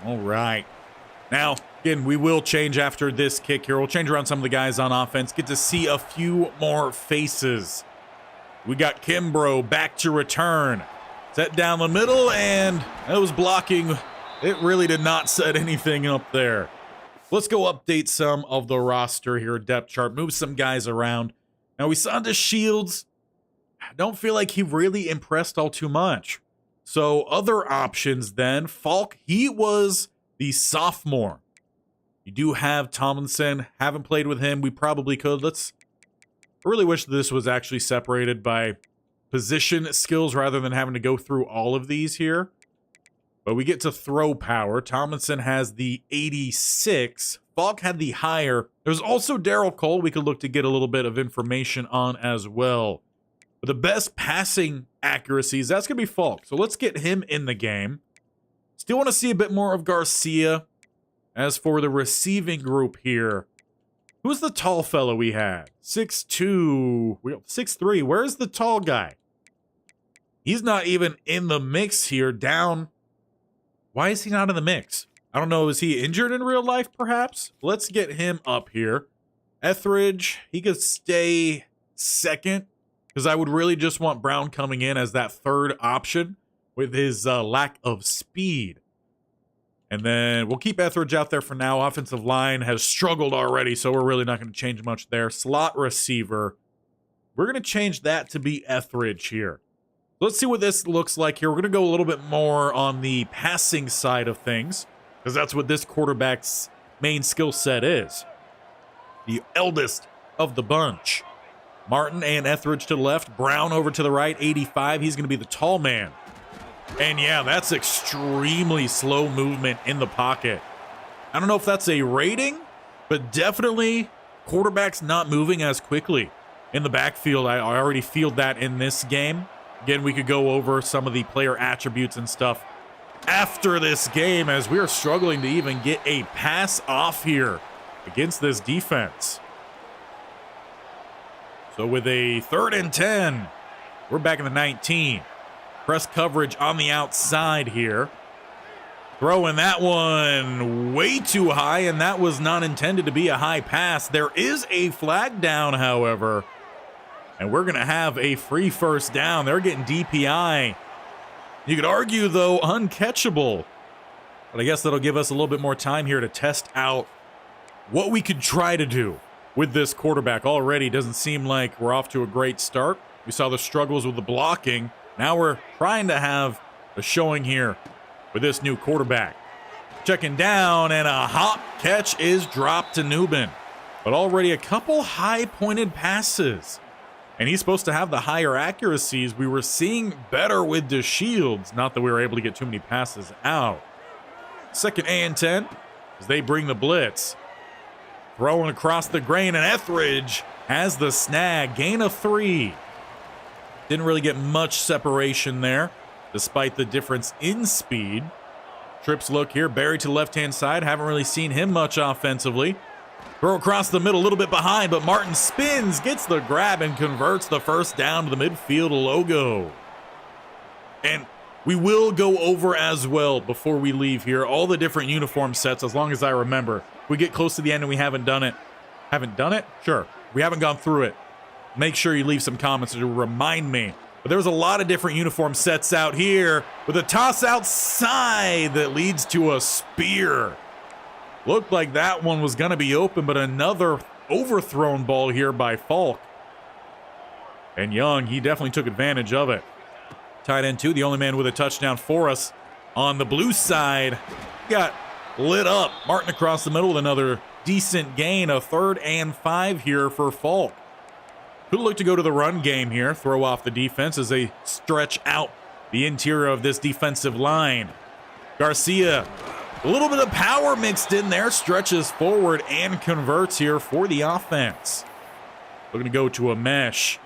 All right. Now, again, we will change after this kick here. We'll change around some of the guys on offense, get to see a few more faces. We got Kimbrough back to return. Set down the middle, and that was blocking. It really did not set anything up there. Let's go update some of the roster here, depth chart, move some guys around. Now, we saw the Shields. I don't feel like he really impressed all too much. So other options then, Falk, he was the sophomore. You do have Tomlinson, haven't played with him. We probably could. I really wish this was actually separated by position skills rather than having to go through all of these here. But we get to throw power. Tomlinson has the 86. Falk had the higher. There's also Darryl Cole we could look to get a little bit of information on as well. But the best passing accuracies, that's going to be Falk. So let's get him in the game. Still want to see a bit more of Garcia. As for the receiving group here, who's the tall fellow we had? 6'2", 6'3". Where's the tall guy? He's not even in the mix here. Down. Why is he not in the mix? I don't know. Is he injured in real life, perhaps? Let's get him up here. Etheridge, he could stay second because I would really just want Brown coming in as that third option with his lack of speed. And then we'll keep Etheridge out there for now. Offensive line has struggled already, so we're really not going to change much there. Slot receiver, we're going to change that to be Etheridge here. Let's see what this looks like here. We're going to go a little bit more on the passing side of things because that's what this quarterback's main skill set is. The eldest of the bunch. Martin and Etheridge to the left. Brown over to the right, 85. He's going to be the tall man. And yeah, that's extremely slow movement in the pocket. I don't know if that's a rating, but definitely quarterbacks not moving as quickly in the backfield. I already feel that in this game. Again, we could go over some of the player attributes and stuff after this game as we are struggling to even get a pass off here against this defense. So with a 3rd and 10, we're back in the 19. Press coverage on the outside here. Throwing that one way too high, and that was not intended to be a high pass. There is a flag down, however, and we're going to have a free first down. They're getting DPI. You could argue, though, uncatchable. But I guess that'll give us a little bit more time here to test out what we could try to do with this quarterback. Already doesn't seem like we're off to a great start. We saw the struggles with the blocking. Now we're trying to have a showing here with this new quarterback. Checking down, and a hop catch is dropped to Newbin. But already a couple high-pointed passes. And he's supposed to have the higher accuracies. We were seeing better with DeShields. Not that we were able to get too many passes out. 2nd and 10 as they bring the blitz. Throwing across the grain, and Etheridge has the snag. Gain of 3. Didn't really get much separation there, despite the difference in speed. Trips look here. Barry to the left-hand side. Haven't really seen him much offensively. Throw across the middle, a little bit behind, but Martin spins, gets the grab, and converts the first down to the midfield logo. And we will go over as well before we leave here all the different uniform sets, as long as I remember. We get close to the end and we haven't done it. Haven't done it? Sure. We haven't gone through it. Make sure you leave some comments to remind me. But there's a lot of different uniform sets out here with a toss outside that leads to a spear. Looked like that one was going to be open, but another overthrown ball here by Falk. And Young, he definitely took advantage of it. Tight end 2, the only man with a touchdown for us on the blue side. Got lit up. Martin across the middle with another decent gain. A 3rd and 5 here for Falk. Could look to go to the run game here. Throw off the defense as they stretch out the interior of this defensive line. Garcia, a little bit of power mixed in there. Stretches forward and converts here for the offense. We're going to go to a mesh.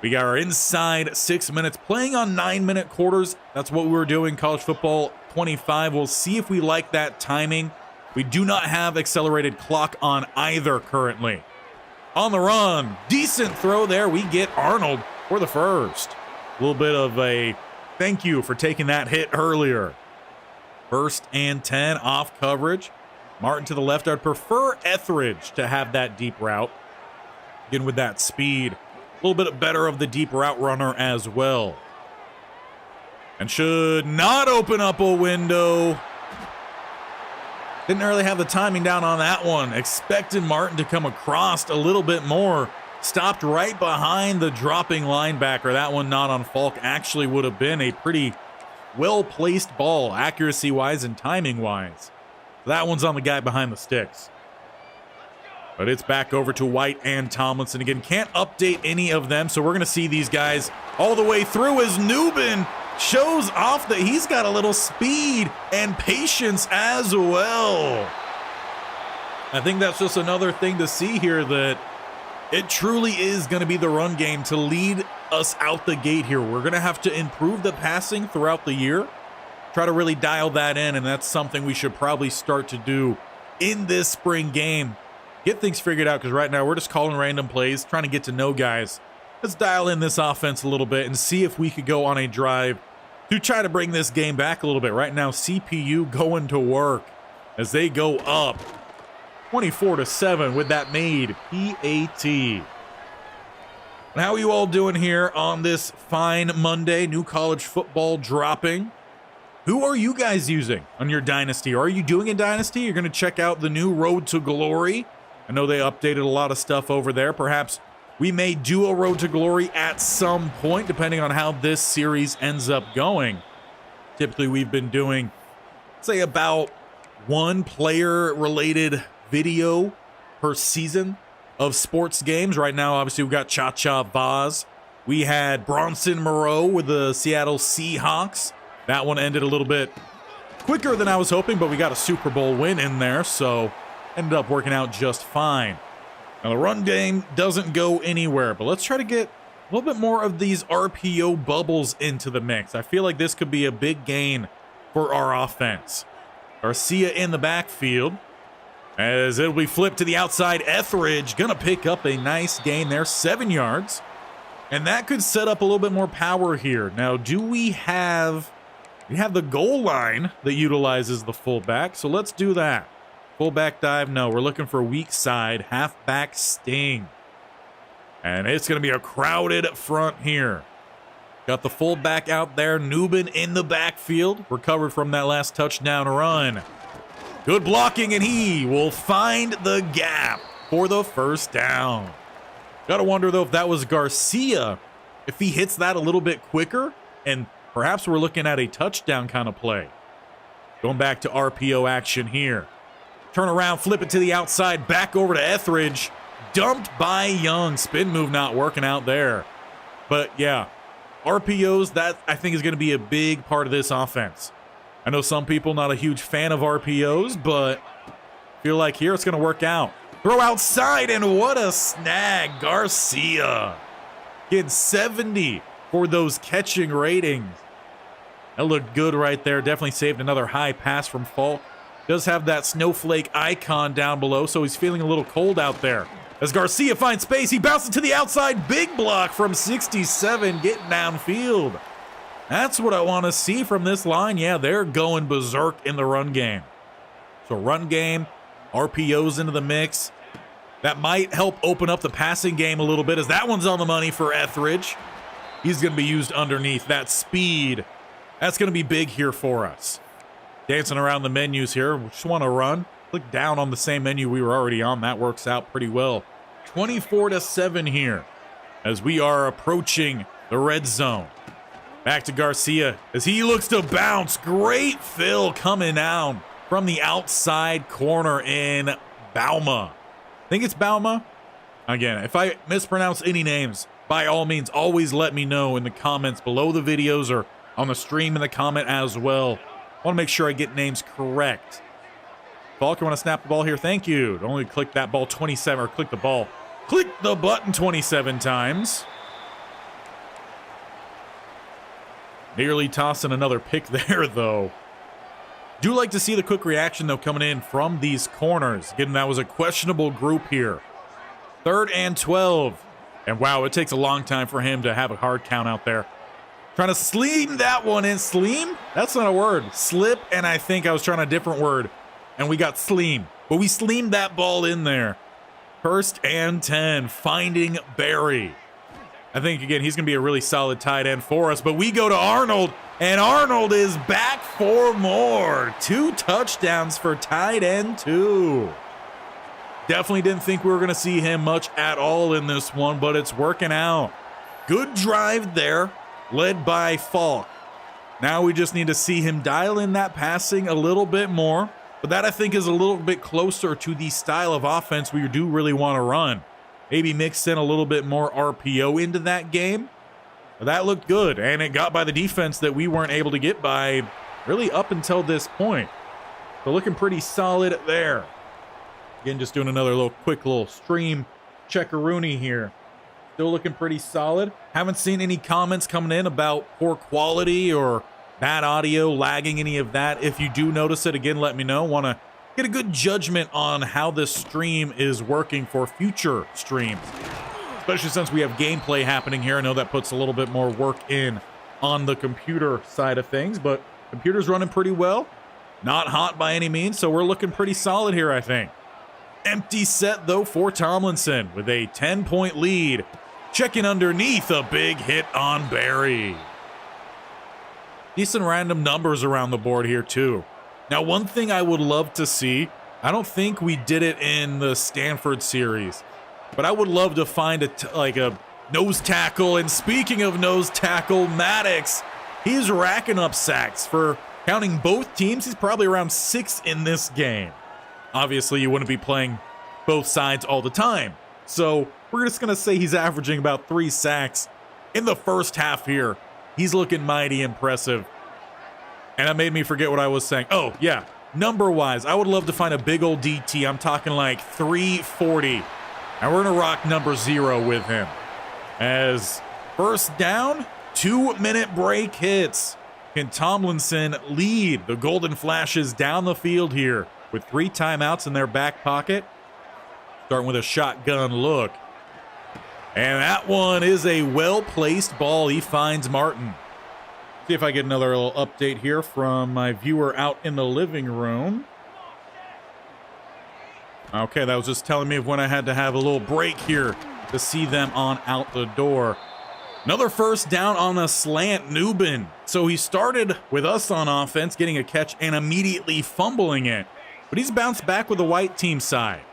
We got our inside 6 minutes, playing on 9-minute quarters. That's what we were doing college football 25. We'll see if we like that timing. We do not have accelerated clock on either currently. On the run, decent throw there. We get Arnold for the first. A little bit of a thank you for taking that hit earlier. 1st and 10 off coverage. Martin to the left. I'd prefer Etheridge to have that deep route. Again, with that speed. A little bit better of the deep route runner as well. And should not open up a window. Didn't really have the timing down on that one. Expected Martin to come across a little bit more. Stopped right behind the dropping linebacker. That one not on Falk. Actually would have been a pretty well-placed ball, accuracy-wise and timing-wise. That one's on the guy behind the sticks. But it's back over to White and Tomlinson. Again, can't update any of them, so we're going to see these guys all the way through as Newbin shows off that he's got a little speed and patience as well. I think that's just another thing to see here, that it truly is going to be the run game to lead us out the gate here. We're going to have to improve the passing throughout the year, try to really dial that in, and that's something we should probably start to do in this spring game. Get things figured out, because right now we're just calling random plays, trying to get to know guys. Let's dial in this offense a little bit and see if we could go on a drive to try to bring this game back a little bit. Right now, CPU going to work as they go up 24-7 with that made PAT. And how are you all doing here on this fine Monday? New college football dropping. Who are you guys using on your Dynasty? Are you doing a Dynasty? You're going to check out the new Road to Glory. I know they updated a lot of stuff over there. Perhaps we may do a Road to Glory at some point, depending on how this series ends up going. Typically, we've been doing, say, about one player-related video per season of sports games. Right now, obviously, we've got Cha-Cha Vaz. We had Bronson Moreau with the Seattle Seahawks. That one ended a little bit quicker than I was hoping, but we got a Super Bowl win in there, so ended up working out just fine. Now, the run game doesn't go anywhere, but let's try to get a little bit more of these RPO bubbles into the mix. I feel like this could be a big gain for our offense. Garcia in the backfield as it'll be flipped to the outside. Etheridge gonna pick up a nice gain there, 7 yards. And that could set up a little bit more power here. Now, do we have the goal line that utilizes the fullback? So let's do that. Fullback dive, no. We're looking for weak side, halfback sting. And it's going to be a crowded front here. Got the fullback out there, Newbin in the backfield. Recovered from that last touchdown run. Good blocking, and he will find the gap for the first down. Gotta wonder, though, if that was Garcia, if he hits that a little bit quicker, and perhaps we're looking at a touchdown kind of play. Going back to RPO action here. Turn around, flip it to the outside, back over to Etheridge. Dumped by Young. Spin move not working out there. But, yeah, RPOs, that I think is going to be a big part of this offense. I know some people not a huge fan of RPOs, but I feel like here it's going to work out. Throw outside, and what a snag. Garcia getting 70 for those catching ratings. That looked good right there. Definitely saved another high pass from Falk. Does have that snowflake icon down below, so he's feeling a little cold out there. As Garcia finds space, he bounces to the outside. Big block from 67, getting downfield. That's what I want to see from this line. Yeah, they're going berserk in the run game. So run game, RPOs into the mix. That might help open up the passing game a little bit, as that one's on the money for Etheridge. He's going to be used underneath. That speed, that's going to be big here for us. Dancing around the menus here. We just want to run. Click down on the same menu we were already on. That works out pretty well. 24-7 here as we are approaching the red zone. Back to Garcia as he looks to bounce. Great fill coming down from the outside corner in Bauma. I think it's Bauma. Again, if I mispronounce any names, by all means, always let me know in the comments below the videos or on the stream in the comment as well. I want to make sure I get names correct. Falk, you want to snap the ball here? Thank you. Only click that ball 27, or click the ball. Click the button 27 times. Nearly tossing another pick there, though. Do like to see the quick reaction, though, coming in from these corners. Again, that was a questionable group here. 3rd and 12. And wow, it takes a long time for him to have a hard count out there. Trying to sleem that one in. Sleem? That's not a word. Slip, and I think I was trying a different word. And we got sleem. But we sleamed that ball in there. 1st and 10. Finding Barry. I think, again, he's going to be a really solid tight end for us. But we go to Arnold, and Arnold is back for more. 2 touchdowns for tight end 2. Definitely didn't think we were going to see him much at all in this one, but it's working out. Good drive there, led by Falk. Now we just need to see him dial in that passing a little bit more. But that, I think, is a little bit closer to the style of offense we do really want to run. Maybe mix in a little bit more RPO into that game. But that looked good, and it got by the defense that we weren't able to get by really up until this point. So looking pretty solid there. Again, just doing another quick little stream checkaroonie here. Still looking pretty solid. Haven't seen any comments coming in about poor quality or bad audio, lagging, any of that. If you do notice it, again, let me know. Want to get a good judgment on how this stream is working for future streams. especially since we have gameplay happening here. I know that puts a little bit more work in on the computer side of things, but computer's running pretty well. Not hot by any means, so we're looking pretty solid here, I think. Empty set, though, for Tomlinson with a 10-point lead. Checking underneath, a big hit on Barry. Decent random numbers around the board here, too. Now, one thing I would love to see, I don't think we did it in the Stanford series, but I would love to find a nose tackle. And speaking of nose tackle, Maddox, he's racking up sacks. For counting both teams, he's probably around 6 in this game. Obviously, you wouldn't be playing both sides all the time. So we're just going to say he's averaging about 3 sacks in the first half here. He's looking mighty impressive. And that made me forget what I was saying. Oh, yeah. Number-wise, I would love to find a big old DT. I'm talking like 340. And we're going to rock number 0 with him. As first down, 2-minute break hits. Can Tomlinson lead the Golden Flashes down the field here with 3 timeouts in their back pocket? Starting with a shotgun look. And that one is a well-placed ball. He finds Martin. See if I get another little update here from my viewer out in the living room. Okay, that was just telling me of when I had to have a little break here to see them on out the door. Another first down on a slant, Newbin. So he started with us on offense, getting a catch and immediately fumbling it. But he's bounced back with the white team side.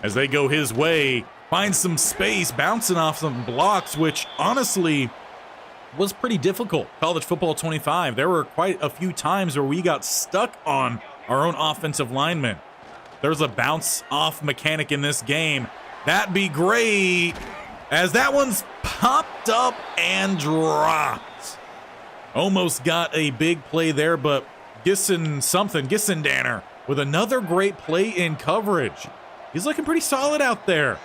As they go his way, finds some space, bouncing off some blocks, which honestly was pretty difficult. College Football 25, there were quite a few times where we got stuck on our own offensive linemen. There's a bounce off mechanic in this game. That'd be great, as that one's popped up and dropped. Almost got a big play there, but Gissendanner with another great play in coverage. He's looking pretty solid out there.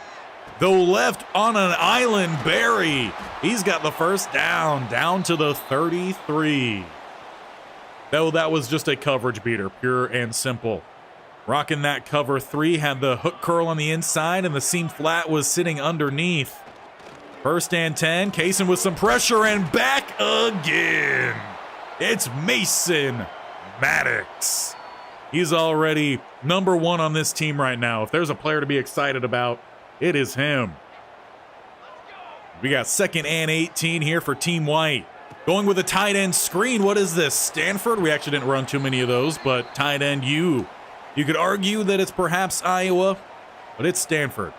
Though left on an island, Barry, he's got the first down to the 33. Though that was just a coverage beater, pure and simple. Rocking that cover 3, had the hook curl on the inside, and the seam flat was sitting underneath. First and 10, Kaysen with some pressure, and back again. It's Mason Maddox. He's already number 1 on this team right now. If there's a player to be excited about, it is him. We got 2nd and 18 here for Team White. Going with a tight end screen. What is this, Stanford? We actually didn't run too many of those, but tight end U. You could argue that it's perhaps Iowa, but it's Stanford.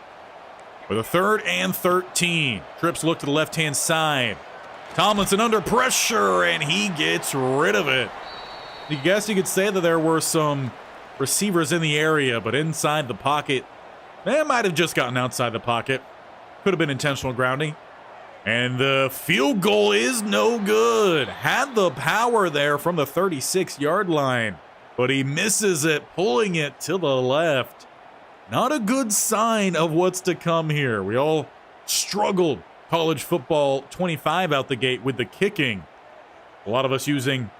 With a 3rd and 13. Trips look to the left-hand side. Tomlinson under pressure, and he gets rid of it. I guess you could say that there were some receivers in the area, but inside the pocket, they might have just gotten outside the pocket. Could have been intentional grounding. And the field goal is no good. Had the power there from the 36-yard line, but he misses it, pulling it to the left. Not a good sign of what's to come here. We all struggled College Football 25 out the gate with the kicking. A lot of us using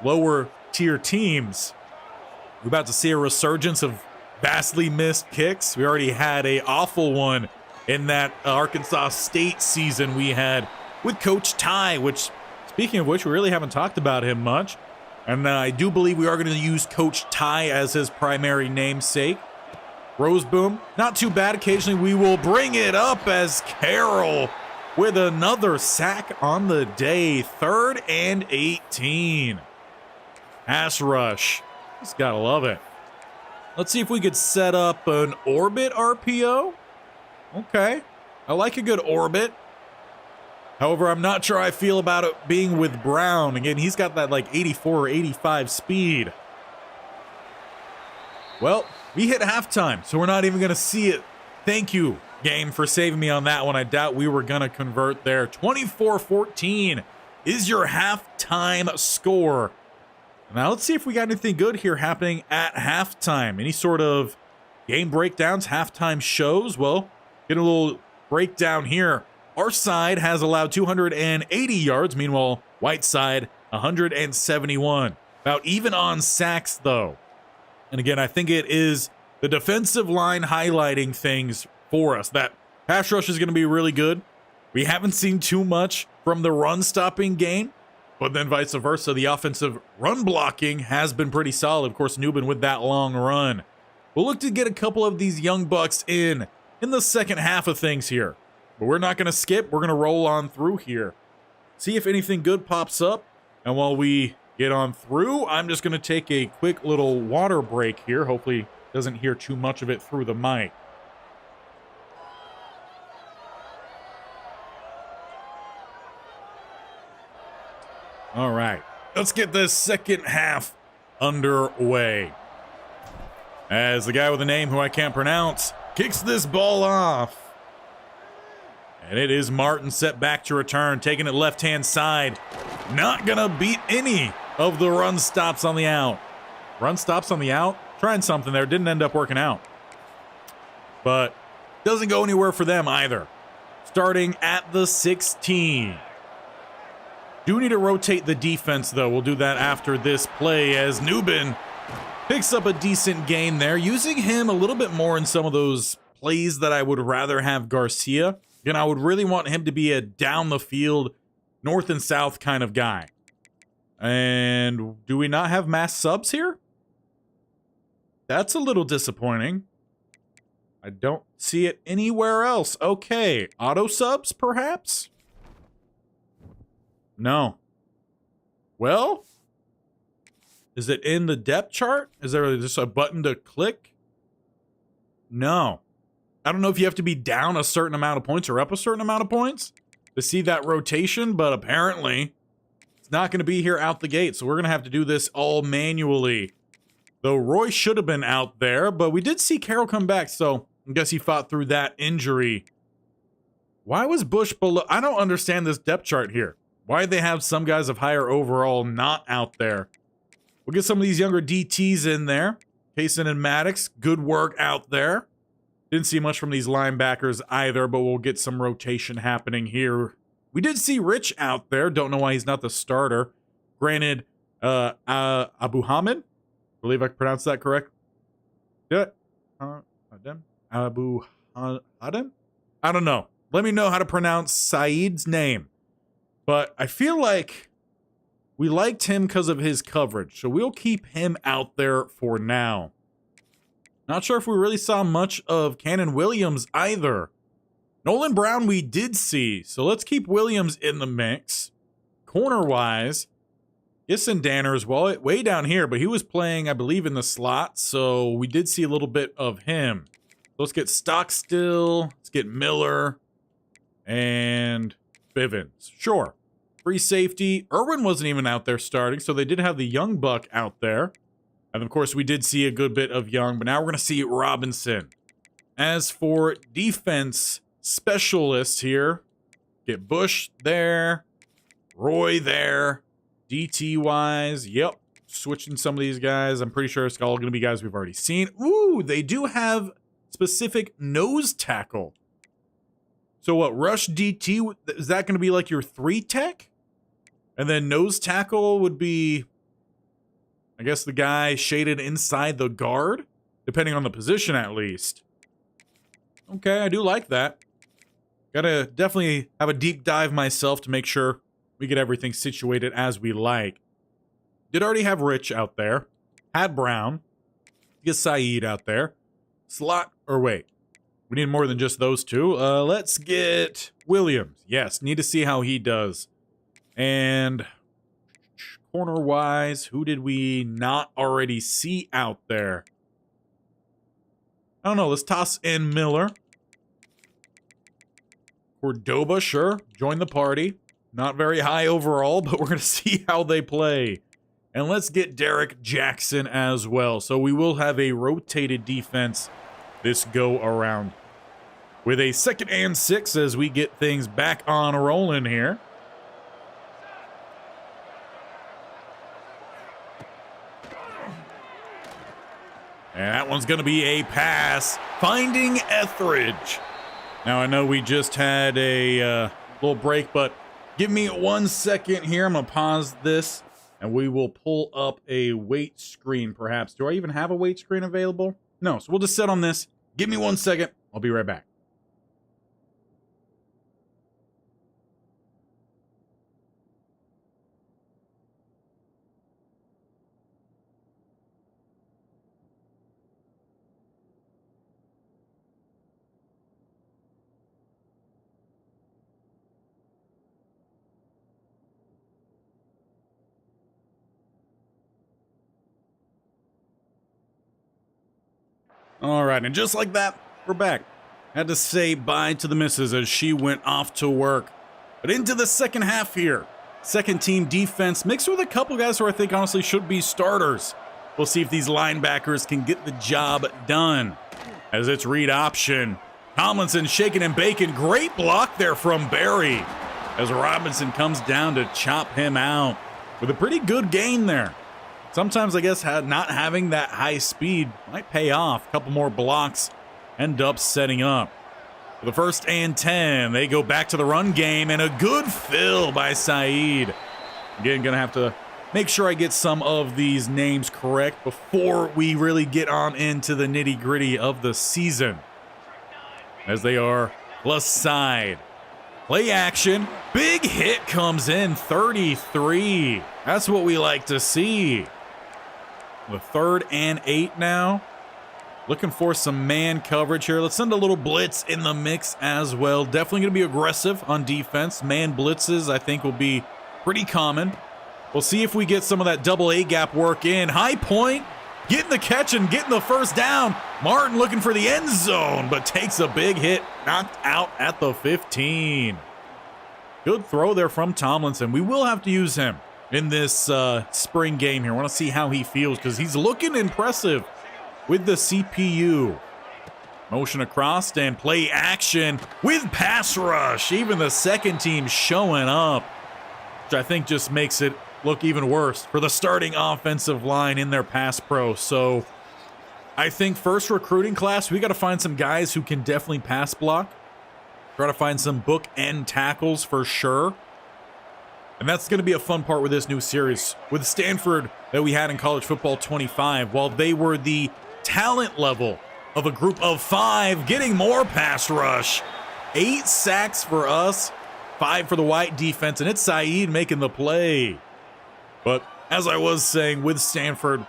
lower tier teams. We're about to see a resurgence of vastly missed kicks. We already had an awful one in that Arkansas State season we had with Coach Ty, which, speaking of which, we really haven't talked about him much. And I do believe we are going to use Coach Ty as his primary namesake. Roseboom, not too bad. Occasionally we will bring it up as Carroll with another sack on the day. 3rd and 18. Pass rush. Just gotta love it. Let's see if we could set up an orbit RPO. Okay. I like a good orbit. However, I'm not sure I feel about it being with Brown. Again, he's got that like 84 or 85 speed. Well, we hit halftime, so we're not even going to see it. Thank you, game, for saving me on that one. I doubt we were going to convert there. 24-14 is your halftime score. Now let's see if we got anything good here happening at halftime. Any sort of game breakdowns, halftime shows? Well, get a little breakdown here. Our side has allowed 280 yards. Meanwhile, White side, 171. About even on sacks, though. And again, I think it is the defensive line highlighting things for us. That Pass rush is going to be really good. We haven't seen too much from the run-stopping game, but then vice versa. The offensive run blocking has been pretty solid. Of course, Newbin with that long run. We'll look to get a couple of these young bucks in the second half of things here. But we're not going to skip. We're going to roll on through here. See if anything good pops up. And while we get on through, I'm just going to take a quick little water break here. Hopefully doesn't hear too much of it through the mic. All right, let's get this second half underway. As the guy with a name who I can't pronounce kicks this ball off. And it is Martin set back to return, taking it left-hand side. Not gonna beat any of the run stops on the out. Run stops on the out? Trying something there, didn't end up working out. But doesn't go anywhere for them either. Starting at the 16. Do need to rotate the defense, though. We'll do that after this play as Newbin picks up a decent gain there. Using him a little bit more in some of those plays that I would rather have Garcia. Again, I would really want him to be a down the field, north and south kind of guy. And do we not have mass subs here? That's a little disappointing. I don't see it anywhere else. Okay, auto subs, perhaps? No. Well, is it in the depth chart? Is there just a button to click? No. I don't know if you have to be down a certain amount of points or up a certain amount of points to see that rotation, but apparently it's not going to be here out the gate, so we're going to have to do this all manually. Though Roy should have been out there, but we did see Carroll come back, so I guess he fought through that injury. Why was Bush below? I don't understand this depth chart here. Why did they have some guys of higher overall not out there? We'll get some of these younger DTs in there. Kaysen and Maddox, good work out there. Didn't see much from these linebackers either, but we'll get some rotation happening here. We did see Rich out there. Don't know why he's not the starter. Granted, Abu Hamid, I believe I pronounced that correct. Did I? Abu Hadim? I don't know. Let me know how to pronounce Saeed's name. But I feel like we liked him because of his coverage, so we'll keep him out there for now. Not sure if we really saw much of Cannon Williams either. Nolan Brown we did see, so let's keep Williams in the mix. Corner-wise, Gissen Danner as well, way down here, but he was playing, I believe, in the slot, so we did see a little bit of him. Let's get Stockstill, let's get Miller, and Bivens. Sure. Free safety. Irwin wasn't even out there starting, so they did have the young buck out there. And of course, we did see a good bit of Young, but now we're going to see Robinson. As for defense specialists here, get Bush there, Roy there, DT-wise, yep. Switching some of these guys. I'm pretty sure it's all going to be guys we've already seen. Ooh, they do have specific nose tackle. So what, rush DT, is that going to be like your 3 tech? And then nose tackle would be, I guess, the guy shaded inside the guard, depending on the position at least. Okay, I do like that. Gotta definitely have a deep dive myself to make sure we get everything situated as we like. Did already have Rich out there. Had Brown. Get Saeed out there. Slot, or wait. We need more than just those two. Let's get Williams. Yes, need to see how he does. And corner-wise, who did we not already see out there? I don't know. Let's toss in Miller. Cordoba, sure. Join the party. Not very high overall, but we're going to see how they play. And let's get Derek Jackson as well. So we will have a rotated defense this go-around. With a 2nd and 6 as we get things back on rolling here. And that one's going to be a pass. Finding Etheridge. Now, I know we just had a little break, but give me 1 second here. I'm going to pause this, and we will pull up a weight screen, perhaps. Do I even have a weight screen available? No, so we'll just sit on this. Give me 1 second. I'll be right back. All right, and just like that, we're back. Had to say bye to the missus as she went off to work. But into the second half here. Second team defense mixed with a couple guys who I think honestly should be starters. We'll see if these linebackers can get the job done. As it's read option. Tomlinson shaking and baking. Great block there from Barry. As Robinson comes down to chop him out with a pretty good gain there. Sometimes I guess not having that high speed might pay off. A couple more blocks end up setting up. For the 1st and 10, they go back to the run game and a good fill by Saeed. Again, gonna have to make sure I get some of these names correct before we really get on into the nitty-gritty of the season. As they are plus side. Play action. Big hit comes in, 33. That's what we like to see. The 3rd and 8 now. Looking for some man coverage here. Let's send a little blitz in the mix as well. Definitely going to be aggressive on defense. Man blitzes, I think, will be pretty common. We'll see if we get some of that double A gap work in. High point, getting the catch and getting the first down. Martin looking for the end zone, but takes a big hit. Knocked out at the 15. Good throw there from Tomlinson. We will have to use him in this spring game here. I want to see how he feels because he's looking impressive with the CPU. Motion across and play action with pass rush. Even the second team showing up, which I think just makes it look even worse for the starting offensive line in their pass pro. So I think first recruiting class, we got to find some guys who can definitely pass block. Try to find some bookend tackles for sure. And that's going to be a fun part with this new series. With Stanford that we had in College Football 25, while they were the talent level of a group of 5, getting more pass rush. 8 sacks for us, 5 for the white defense, and it's Saeed making the play. But as I was saying, with Stanford,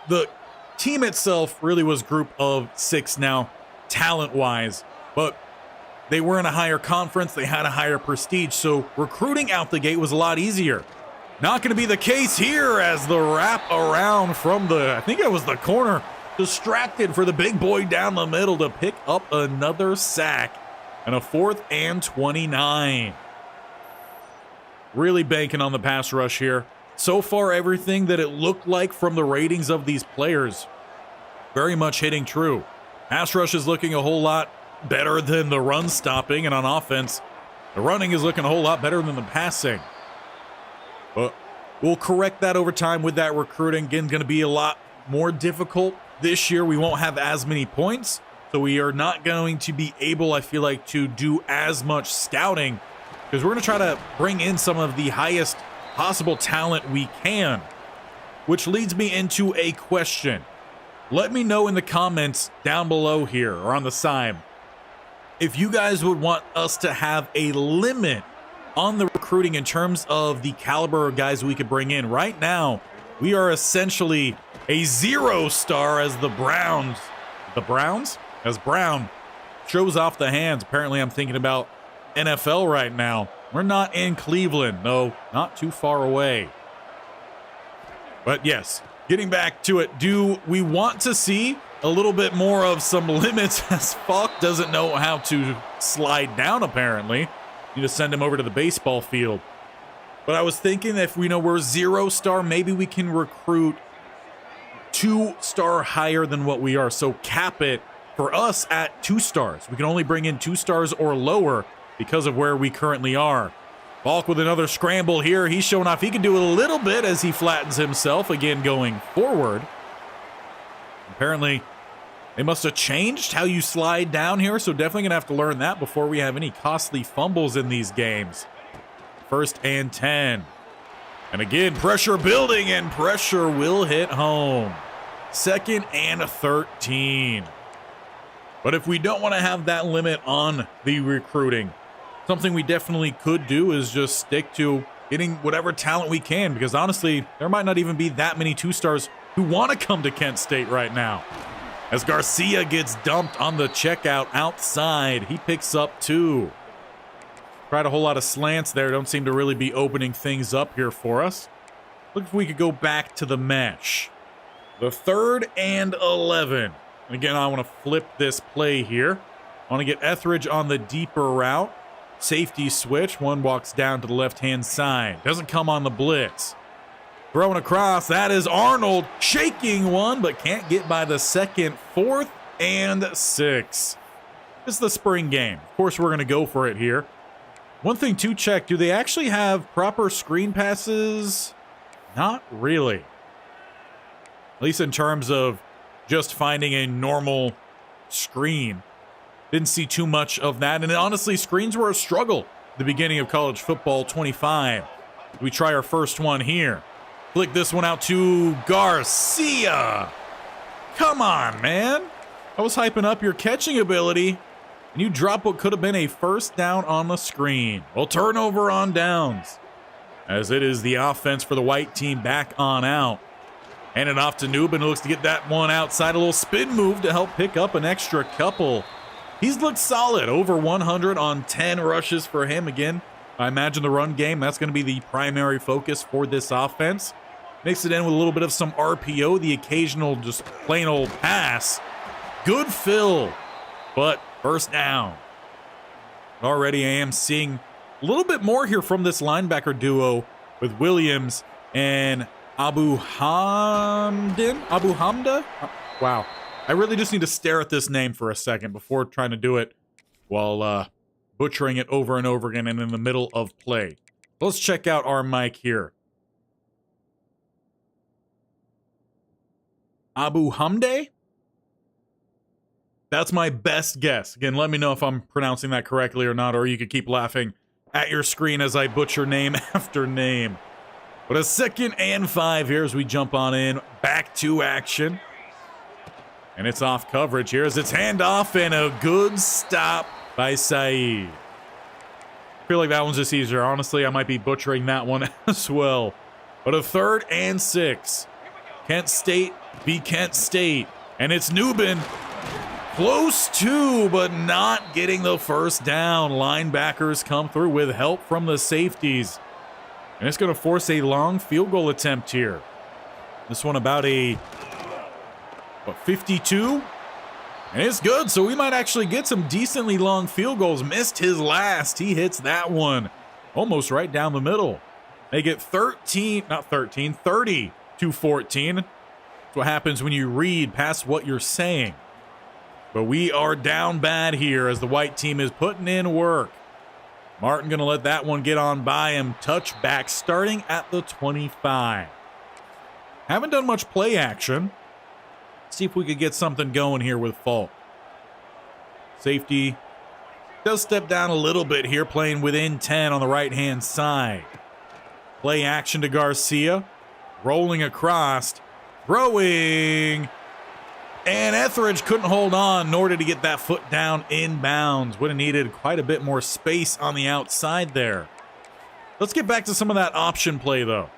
the team itself really was a group of 6 now, talent-wise. But they were in a higher conference, they had a higher prestige, so recruiting out the gate was a lot easier. Not going to be the case here as the wrap around from the, I think it was the corner, distracted for the big boy down the middle to pick up another sack and a 4th and 29. Really banking on the pass rush here. So far, everything that it looked like from the ratings of these players, very much hitting true. Pass rush is looking a whole lot better than the run stopping, and on offense, the running is looking a whole lot better than the passing. But we'll correct that over time with that recruiting. Again, going to be a lot more difficult this year. We won't have as many points, so we are not going to be able, I feel like, to do as much scouting because we're going to try to bring in some of the highest possible talent we can, which leads me into a question. Let me know in the comments down below here or on the side if you guys would want us to have a limit on the recruiting in terms of the caliber of guys we could bring in. Right now, we are essentially a 0-star as as Brown shows off the hands. Apparently, I'm thinking about NFL right now. We're not in Cleveland. No, not too far away. But yes, getting back to it, do we want to see a little bit more of some limits as Falk doesn't know how to slide down, apparently. Need to send him over to the baseball field. But I was thinking if we know we're 0-star, maybe we can recruit 2-star higher than what we are. So cap it for us at 2 stars. We can only bring in 2 stars or lower because of where we currently are. Falk with another scramble here. He's showing off he can do a little bit as he flattens himself again going forward. Apparently, they must have changed how you slide down here, so definitely going to have to learn that before we have any costly fumbles in these games. 1st and 10. And again, pressure building, and pressure will hit home. 2nd and 13. But if we don't want to have that limit on the recruiting, something we definitely could do is just stick to getting whatever talent we can, because honestly, there might not even be that many 2-stars who want to come to Kent State right now. As Garcia gets dumped on the checkout outside, he picks up 2. Tried a whole lot of slants there. Don't seem to really be opening things up here for us. Look if we could go back to the mesh. The 3rd and 11. And again, I want to flip this play here. I want to get Etheridge on the deeper route. Safety switch. One walks down to the left-hand side. Doesn't come on the blitz. Throwing across. That is Arnold shaking one, but can't get by the second. 4th and 6. This is the spring game. Of course, we're going to go for it here. One thing to check, do they actually have proper screen passes? Not really. At least in terms of just finding a normal screen. Didn't see too much of that. And honestly, screens were a struggle at the beginning of college football 25. We try our first one here. Flick this one out to Garcia. Come on, man. I was hyping up your catching ability, and you drop what could have been a first down on the screen. Well, turnover on downs, as it is the offense for the white team back on out. Hand it off to Newbin, who looks to get that one outside. A little spin move to help pick up an extra couple. He's looked solid, over 100 on 10 rushes for him. Again, I imagine the run game, that's going to be the primary focus for this offense. Mix it in with a little bit of some RPO, the occasional just plain old pass. Good fill, but first down. Already I am seeing a little bit more here from this linebacker duo with Williams and Abu Hamda? Wow. I really just need to stare at this name for a second before trying to do it while butchering it over and over again and in the middle of play. Let's check out our mic here. Abu Hamde? That's my best guess. Again, let me know if I'm pronouncing that correctly or not, or you could keep laughing at your screen as I butcher name after name. But a 2nd and 5 here as we jump on in. Back to action. And it's off coverage here as it's handoff and a good stop by Saeed. I feel like that one's just easier. Honestly, I might be butchering that one as well. But a 3rd and 6. Kent State be Kent State. And it's Newbin. Close to, but not getting the first down. Linebackers come through with help from the safeties. And it's going to force a long field goal attempt here. This one about a, 52? And it's good, so we might actually get some decently long field goals. Missed his last. He hits that one almost right down the middle. Make it 30 to 14. That's what happens when you read past what you're saying. But we are down bad here as the white team is putting in work. Martin going to let that one get on by him. Touchback starting at the 25. Haven't done much play action. See if we could get something going here with Falk. Safety does step down a little bit here, playing within 10 on the right-hand side. Play action to Garcia. Rolling across. Throwing. And Etheridge couldn't hold on, nor did he get that foot down inbounds. Would have needed quite a bit more space on the outside there. Let's get back to some of that option play, though.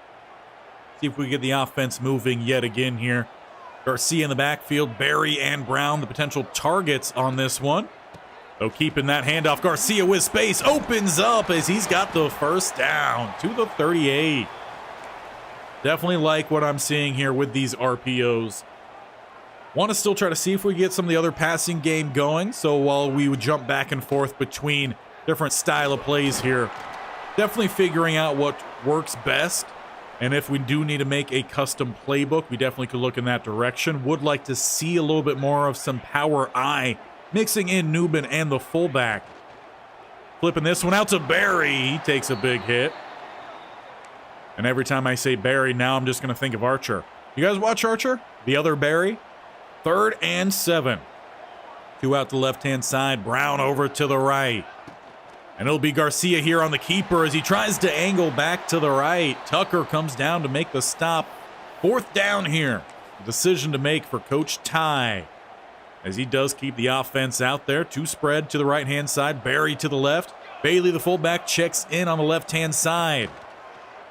See if we get the offense moving yet again here. Garcia in the backfield, Barry and Brown, the potential targets on this one. Though keeping that handoff, Garcia with space, opens up as he's got the first down to the 38. Definitely like what I'm seeing here with these RPOs. Want to still try to see if we get some of the other passing game going. So while we would jump back and forth between different style of plays here, definitely figuring out what works best. And if we do need to make a custom playbook, we definitely could look in that direction. Would like to see a little bit more of some power eye, mixing in Newbin and the fullback. Flipping this one out to Barry. He takes a big hit. And every time I say Barry, now I'm just going to think of Archer. You guys watch Archer? The other Barry? 3rd and 7. 2 out the left-hand side. Brown over to the right. And it'll be Garcia here on the keeper as he tries to angle back to the right. Tucker comes down to make the stop. 4th down here. A decision to make for Coach Ty, as he does keep the offense out there. 2 spread to the right-hand side. Barry to the left. Bailey, the fullback, checks in on the left-hand side.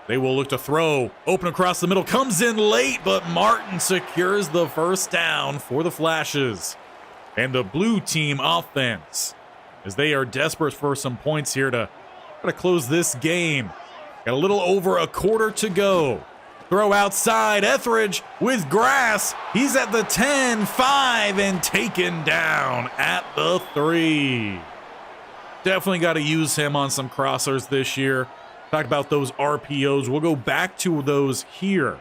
They will look to throw. Open across the middle. Comes in late, but Martin secures the first down for the Flashes. And the blue team offense, as they are desperate for some points here to try to close this game. Got a little over a quarter to go. Throw outside. Etheridge with grass. He's at the 10, 5, and taken down at the 3. Definitely got to use him on some crossers this year. Talk about those RPOs. We'll go back to those here.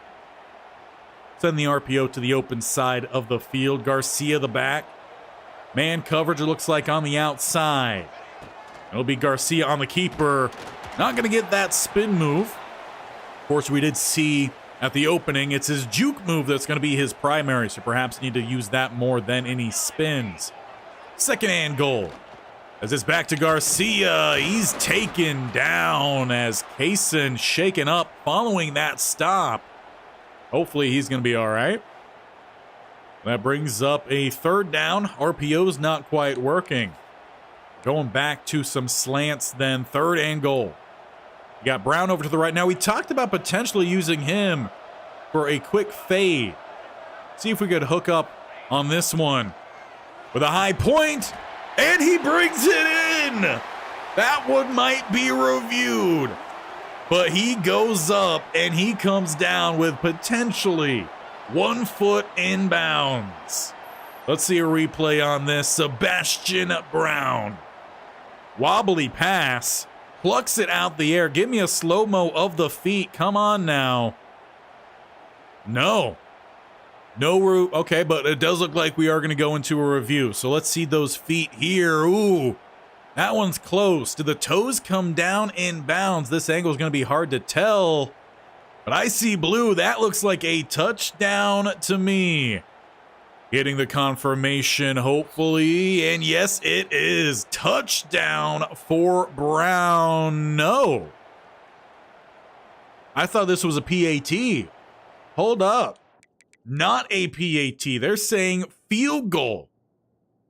Send the RPO to the open side of the field. Garcia the back. Man coverage, it looks like, on the outside. It'll be Garcia on the keeper. Not going to get that spin move. Of course, we did see at the opening, it's his juke move that's going to be his primary, so perhaps need to use that more than any spins. Second and goal. As it's back to Garcia, he's taken down as Kaysen shaken up following that stop. Hopefully he's going to be all right. That brings up a third down. RPO's not quite working. Going back to some slants then. Third and goal. You got Brown over to the right. Now, we talked about potentially using him for a quick fade. See if we could hook up on this one with a high point. And he brings it in. That one might be reviewed. But he goes up and he comes down with potentially 1 foot inbounds. Let's see a replay on this. Sebastian Brown. Wobbly pass. Plucks it out the air. Give me a slow-mo of the feet. Come on now. No. Okay, but it does look like we are going to go into a review. So let's see those feet here. Ooh, that one's close. Did the toes come down in bounds? This angle is going to be hard to tell. But I see blue. That looks like a touchdown to me. Getting the confirmation, hopefully. And yes, it is. Touchdown for Brown. No. I thought this was a PAT. Hold up. Not a PAT. They're saying field goal.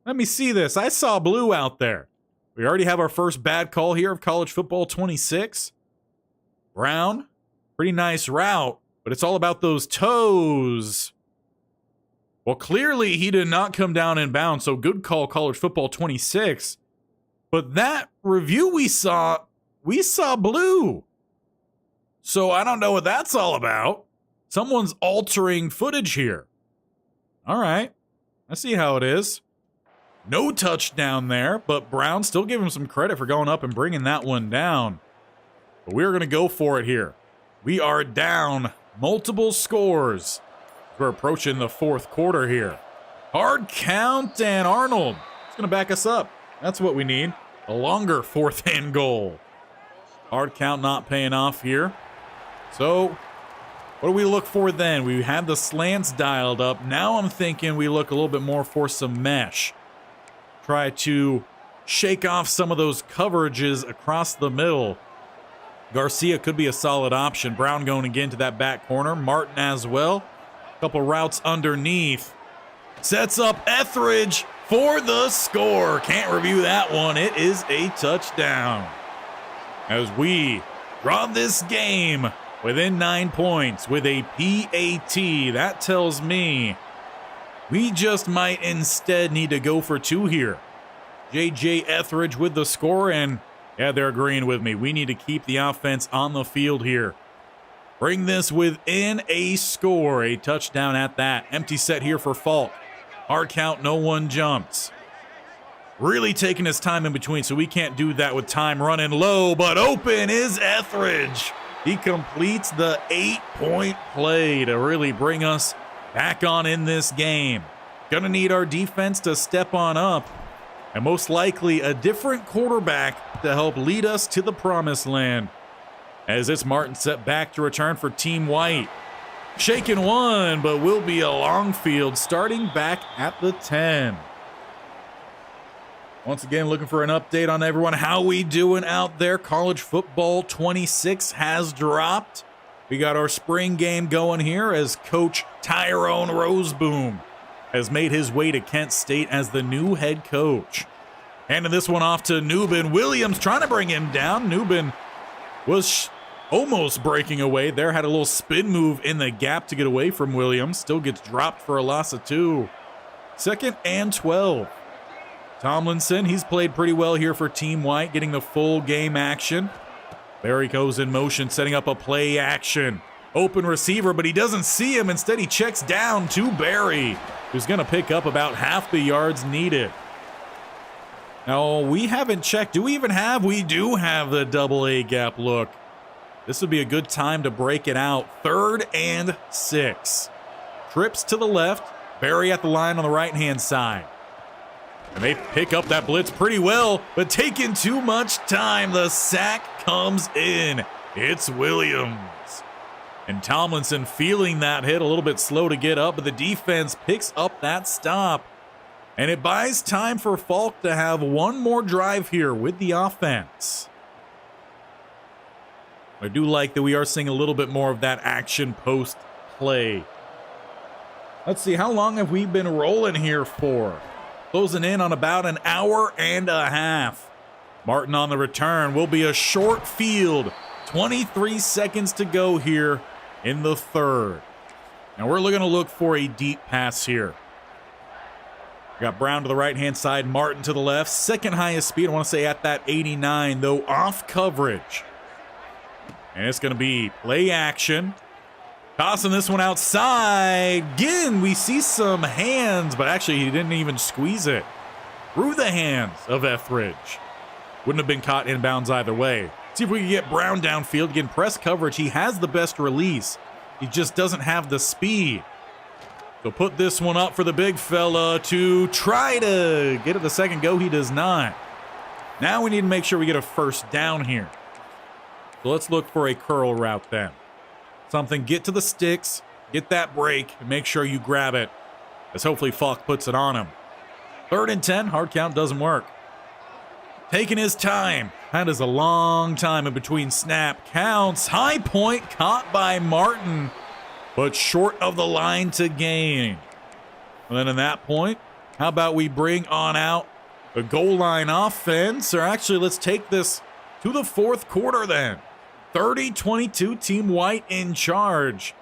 Let me see this. I saw blue out there. We already have our first bad call here of college football 26. Brown, pretty nice route, but it's all about those toes. Well, clearly he did not come down in bounds, so good call, college football 26. But that review we saw blue. So I don't know what that's all about. Someone's altering footage here. All right. I see how it is. No touchdown there, but Brown still giving him some credit for going up and bringing that one down. But we're going to go for it here. We are down multiple scores. We're approaching the fourth quarter here. Hard count, and Arnold is going to back us up. That's what we need. A longer fourth and goal. Hard count not paying off here. So what do we look for then? We had the slants dialed up. Now I'm thinking we look a little bit more for some mesh. Try to shake off some of those coverages across the middle. Garcia could be a solid option. Brown going again to that back corner. Martin as well. Couple routes underneath. Sets up Etheridge for the score. Can't review that one. It is a touchdown. As we draw this game within 9 points with a PAT. That tells me we just might instead need to go for 2 here. JJ Etheridge with the score, and yeah, they're agreeing with me. We need to keep the offense on the field here. Bring this within a score. A touchdown at that. Empty set here for Falk. Hard count, no one jumps. Really taking his time in between, so we can't do that with time running low, but open is Etheridge. He completes the 8-point play to really bring us back on in this game. Gonna need our defense to step on up, and most likely a different quarterback to help lead us to the promised land. As it's Martin set back to return for Team White. Shaking one, but will be a long field starting back at the 10. Once again, looking for an update on everyone. How we doing out there? College football 26 has dropped. We got our spring game going here as Coach Tyrone Roseboom has made his way to Kent State as the new head coach. Handing this one off to Newbin. Williams trying to bring him down. Newbin was almost breaking away there. Had a little spin move in the gap to get away from Williams. Still gets dropped for a loss of 2. 2nd and 12. Tomlinson, he's played pretty well here for Team White, getting the full game action. Barry goes in motion, setting up a play action. open receiver, but he doesn't see him. Instead, he checks down to Barry, who's going to pick up about half the yards needed. Now, we haven't checked. Do we even have? We do have the double A gap look. This would be a good time to break it out. 3rd and 6. Trips to the left. Barry at the line on the right-hand side. And they pick up that blitz pretty well, but taking too much time. The sack comes in. It's Williams. And Tomlinson feeling that hit, a little bit slow to get up, but the defense picks up that stop. And it buys time for Falk to have one more drive here with the offense. I do like that we are seeing a little bit more of that action post play. Let's see, how long have we been rolling here for? Closing in on about an hour and a half. Martin on the return. Will be a short field. 23 seconds to go here in the 3rd. Now we're going to look for a deep pass here. We got Brown to the right-hand side, Martin to the left. Second highest speed, I want to say at that 89, though off coverage. And it's going to be play action. Tossing this one outside. Again, we see some hands, but actually he didn't even squeeze it. Through the hands of Etheridge. Wouldn't have been caught inbounds either way. See if we can get Brown downfield. Again, press coverage. He has the best release. He just doesn't have the speed. So put this one up for the big fella to try to get it the second go. He does not. Now we need to make sure we get a first down here. So let's look for a curl route then. Something, get to the sticks, get that break, and make sure you grab it, as hopefully Falk puts it on him. 3rd and 10, hard count doesn't work. Taking his time. That is a long time in between snap counts. High point caught by Martin, but short of the line to gain. And then in that point, how about we bring on out the goal line offense, or actually let's take this to the 4th quarter then. 30-22, Team White in charge.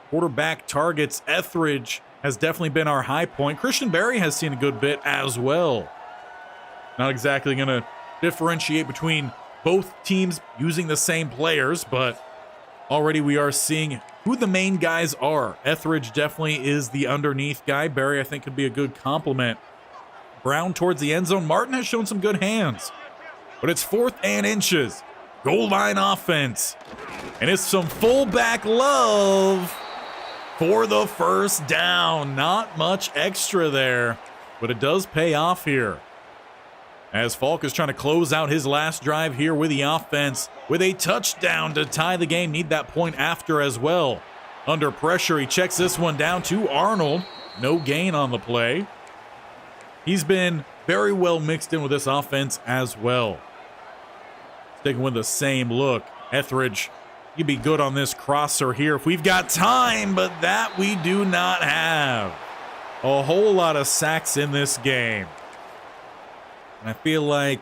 Quarterback targets, Etheridge has definitely been our high point. Christian Barry has seen a good bit as well. Not exactly going to differentiate between both teams using the same players, but already we are seeing who the main guys are. Etheridge definitely is the underneath guy. Barry, I think, could be a good complement. Brown towards the end zone. Martin has shown some good hands, but it's 4th and inches. Goal line offense. And it's some fullback love for the first down. Not much extra there, but it does pay off here. As Falk is trying to close out his last drive here with the offense with a touchdown to tie the game. Need that point after as well. Under pressure, he checks this one down to Arnold. No gain on the play. He's been very well mixed in with this offense as well. Sticking with the same look. Etheridge, you'd be good on this crosser here if we've got time, but that we do not have. A whole lot of sacks in this game. And I feel like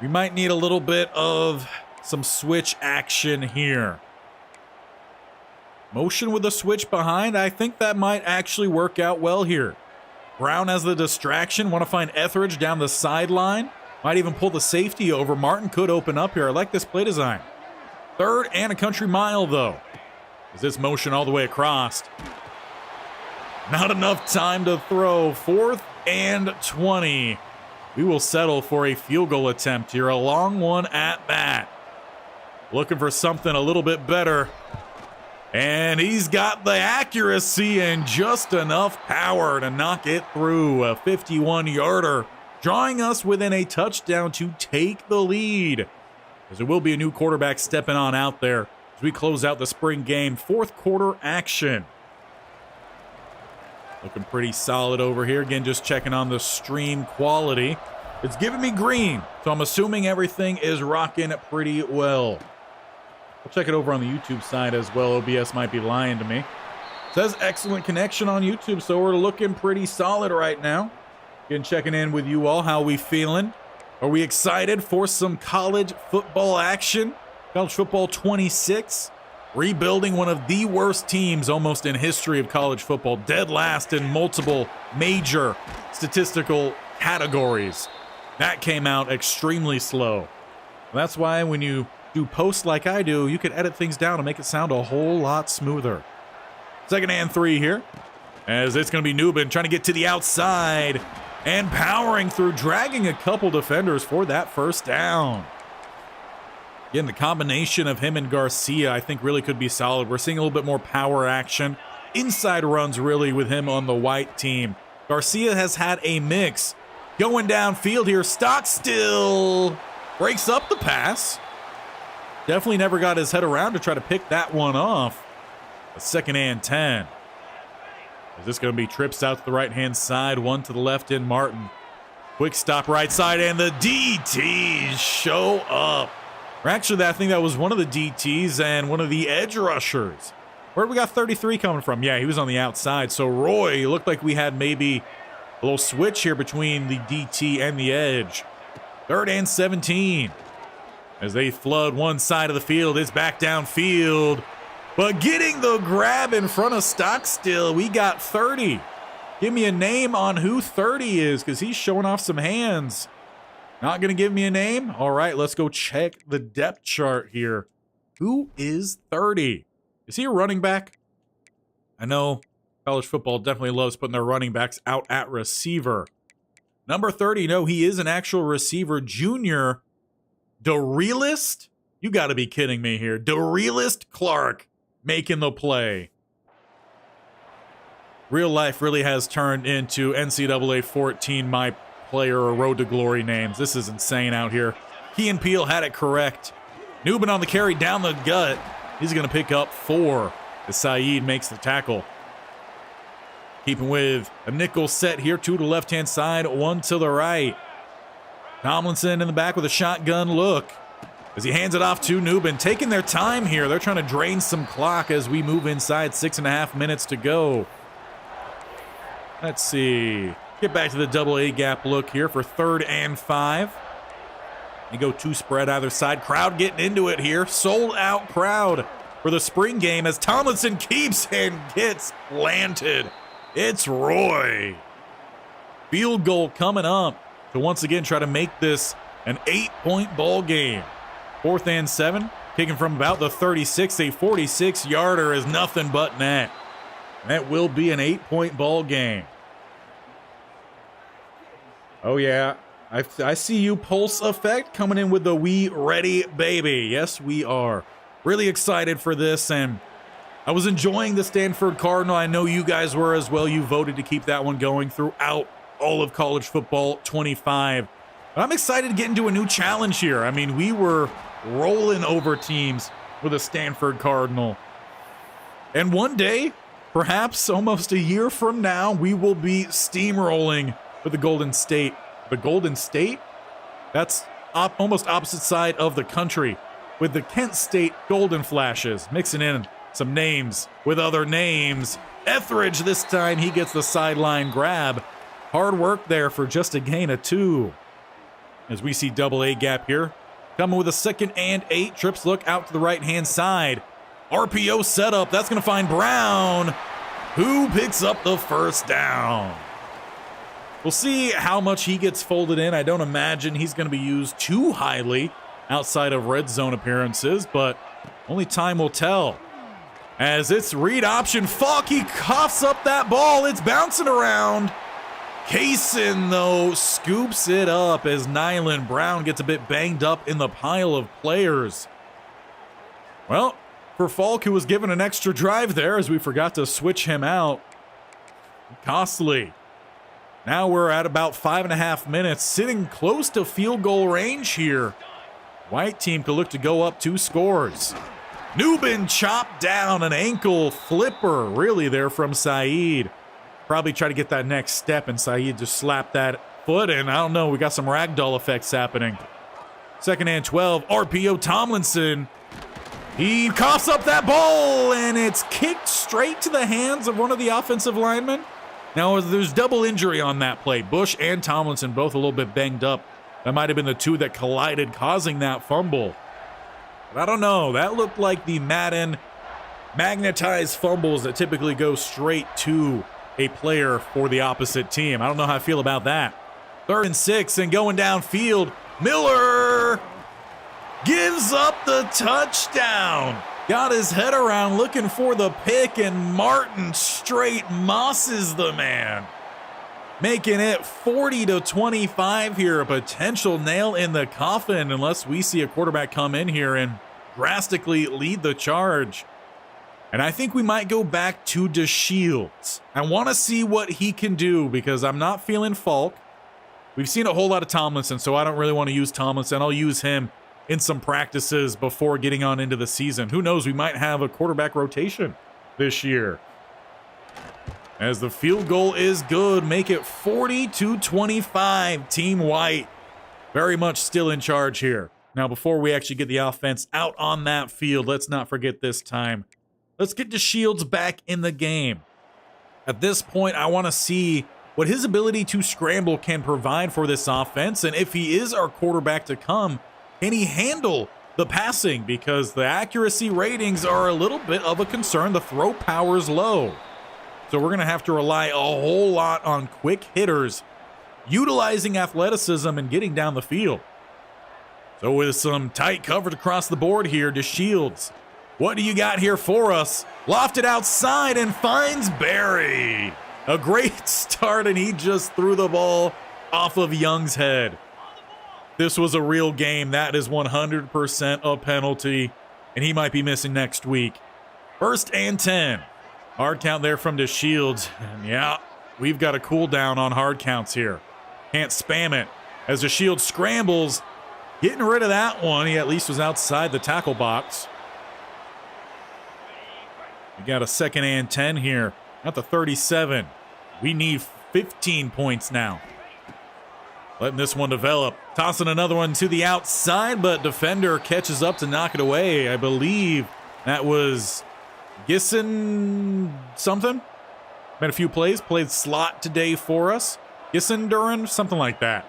we might need a little bit of some switch action here. Motion with a switch behind. I think that might actually work out well here. Brown has the distraction. Want to find Etheridge down the sideline. Might even pull the safety over. Martin could open up here. I like this play design. 3rd and a country mile, though. Is this motion all the way across? Not enough time to throw. 4th and 20. We will settle for a field goal attempt here. A long one at that. Looking for something a little bit better. And he's got the accuracy and just enough power to knock it through. A 51-yarder. Drawing us within a touchdown to take the lead. As there will be a new quarterback stepping on out there as we close out the spring game. 4th quarter action. Looking pretty solid over here. Again, just checking on the stream quality. It's giving me green, so I'm assuming everything is rocking pretty well. I'll check it over on the YouTube side as well. OBS might be lying to me. It says excellent connection on YouTube, so we're looking pretty solid right now. Again, checking in with you all. How are we feeling? Are we excited for some college football action? College football 26. Rebuilding one of the worst teams almost in history of college football. Dead last in multiple major statistical categories. That came out extremely slow. That's why when you do posts like I do, you could edit things down and make it sound a whole lot smoother. Second and 3 here, as it's going to be Nubin trying to get to the outside and powering through, dragging a couple defenders for that first down. Again, the combination of him and Garcia, I think, really could be solid. We're seeing a little bit more power action. Inside runs, really, with him on the white team. Garcia has had a mix. Going downfield here, Stockstill breaks up the pass. Definitely never got his head around to try to pick that one off. A second and 10. Is this going to be trips out to the right-hand side, one to the left in Martin. Quick stop right side, and the DTs show up. Or actually, I think that was one of the DTs and one of the edge rushers. Where we got 33 coming from? Yeah, he was on the outside. So Roy, looked like we had maybe a little switch here between the DT and the edge. Third and 17. As they flood one side of the field, it's back downfield. But getting the grab in front of Stockstill, we got 30. Give me a name on who 30 is, because he's showing off some hands. Not going to give me a name? All right, let's go check the depth chart here. Who is 30? Is he a running back? I know college football definitely loves putting their running backs out at receiver. Number 30, no, he is an actual receiver. Junior, DeRealist? You got to be kidding me here. DeRealist Clark making the play. Real life really has turned into NCAA 14 My Player or Road to Glory names. This is insane out here. Key and Peele had it correct. Nubin on the carry down the gut. He's going to pick up 4 as Saeed makes the tackle. Keeping with a nickel set here, 2 to the left-hand side, 1 to the right. Tomlinson in the back with a shotgun look as he hands it off to Nubin. Taking their time here. They're trying to drain some clock as we move inside. 6.5 minutes to go. Let's see. Get back to the double A gap look here for 3rd and 5. You go 2 spread either side. Crowd getting into it here. Sold out crowd for the spring game as Tomlinson keeps and gets planted. It's Roy. Field goal coming up to once again try to make this an 8-point ball game. 4th and 7. Kicking from about the 36. A 46-yarder is nothing but net. That will be an 8-point ball game. Oh, yeah. I see you, Pulse Effect, coming in with the "We Ready Baby." Yes, we are. Really excited for this, and I was enjoying the Stanford Cardinal. I know you guys were as well. You voted to keep that one going throughout all of college football 25. But I'm excited to get into a new challenge here. I mean, we were rolling over teams with a Stanford Cardinal. And one day, perhaps almost a year from now, we will be steamrolling with the Golden State. The Golden State? That's almost opposite side of the country with the Kent State Golden Flashes, mixing in some names with other names. Etheridge this time, he gets the sideline grab. Hard work there for just a gain of 2. As we see double A gap here. Coming with a 2nd and 8. Trips look out to the right-hand side. RPO setup. That's going to find Brown, who picks up the first down. We'll see how much he gets folded in. I don't imagine he's going to be used too highly outside of red zone appearances, but only time will tell. As it's read option, Falk, he coughs up that ball. It's bouncing around. Kaysen, though, scoops it up as Nyland Brown gets a bit banged up in the pile of players. Well, for Falk, who was given an extra drive there as we forgot to switch him out. Costly. Now we're at about 5.5 minutes, sitting close to field goal range here. White team could look to go up 2 scores. Nubin chopped down, an ankle flipper, really, there from Saeed. Probably try to get that next step, and Saeed just slapped that foot in. I don't know, we got some ragdoll effects happening. 2nd and 12, RPO Tomlinson. He coughs up that ball, and it's kicked straight to the hands of one of the offensive linemen. Now, there's double injury on that play. Bush and Tomlinson both a little bit banged up. That might have been the 2 that collided, causing that fumble. But I don't know. That looked like the Madden magnetized fumbles that typically go straight to a player for the opposite team. I don't know how I feel about that. 3rd and 6, and going downfield, Miller. gives up the touchdown. Got his head around looking for the pick, and Martin straight mosses the man, making it 40-25 here. A potential nail in the coffin unless we see a quarterback come in here and drastically lead the charge. And I think we might go back to DeShields. I want to see what he can do because I'm not feeling Falk. We've seen a whole lot of Tomlinson, so I don't really want to use Tomlinson. I'll use him in some practices before getting on into the season. Who knows, we might have a quarterback rotation this year. As the field goal is good, make it 40-25, Team White. Very much still in charge here. Now, before we actually get the offense out on that field, let's not forget this time. Let's get DeShields back in the game. At this point, I want to see what his ability to scramble can provide for this offense, and if he is our quarterback to come, can he handle the passing? Because the accuracy ratings are a little bit of a concern. The throw power is low. So we're going to have to rely a whole lot on quick hitters, utilizing athleticism and getting down the field. So with some tight coverage across the board here, DeShields, what do you got here for us? Lofted outside and finds Barry. A great start, and he just threw the ball off of Young's head. This was a real game. That is 100% a penalty, and he might be missing next week. 1st and 10. Hard count there from DeShields. And yeah, we've got a cooldown on hard counts here. Can't spam it. As DeShields scrambles, getting rid of that one. He at least was outside the tackle box. We got a 2nd and 10 here at the 37. We need 15 points now. Letting this one develop. Tossing another one to the outside, but defender catches up to knock it away. I believe that was Gisson something. Made a few plays. Played slot today for us. Gisson Duran, something like that.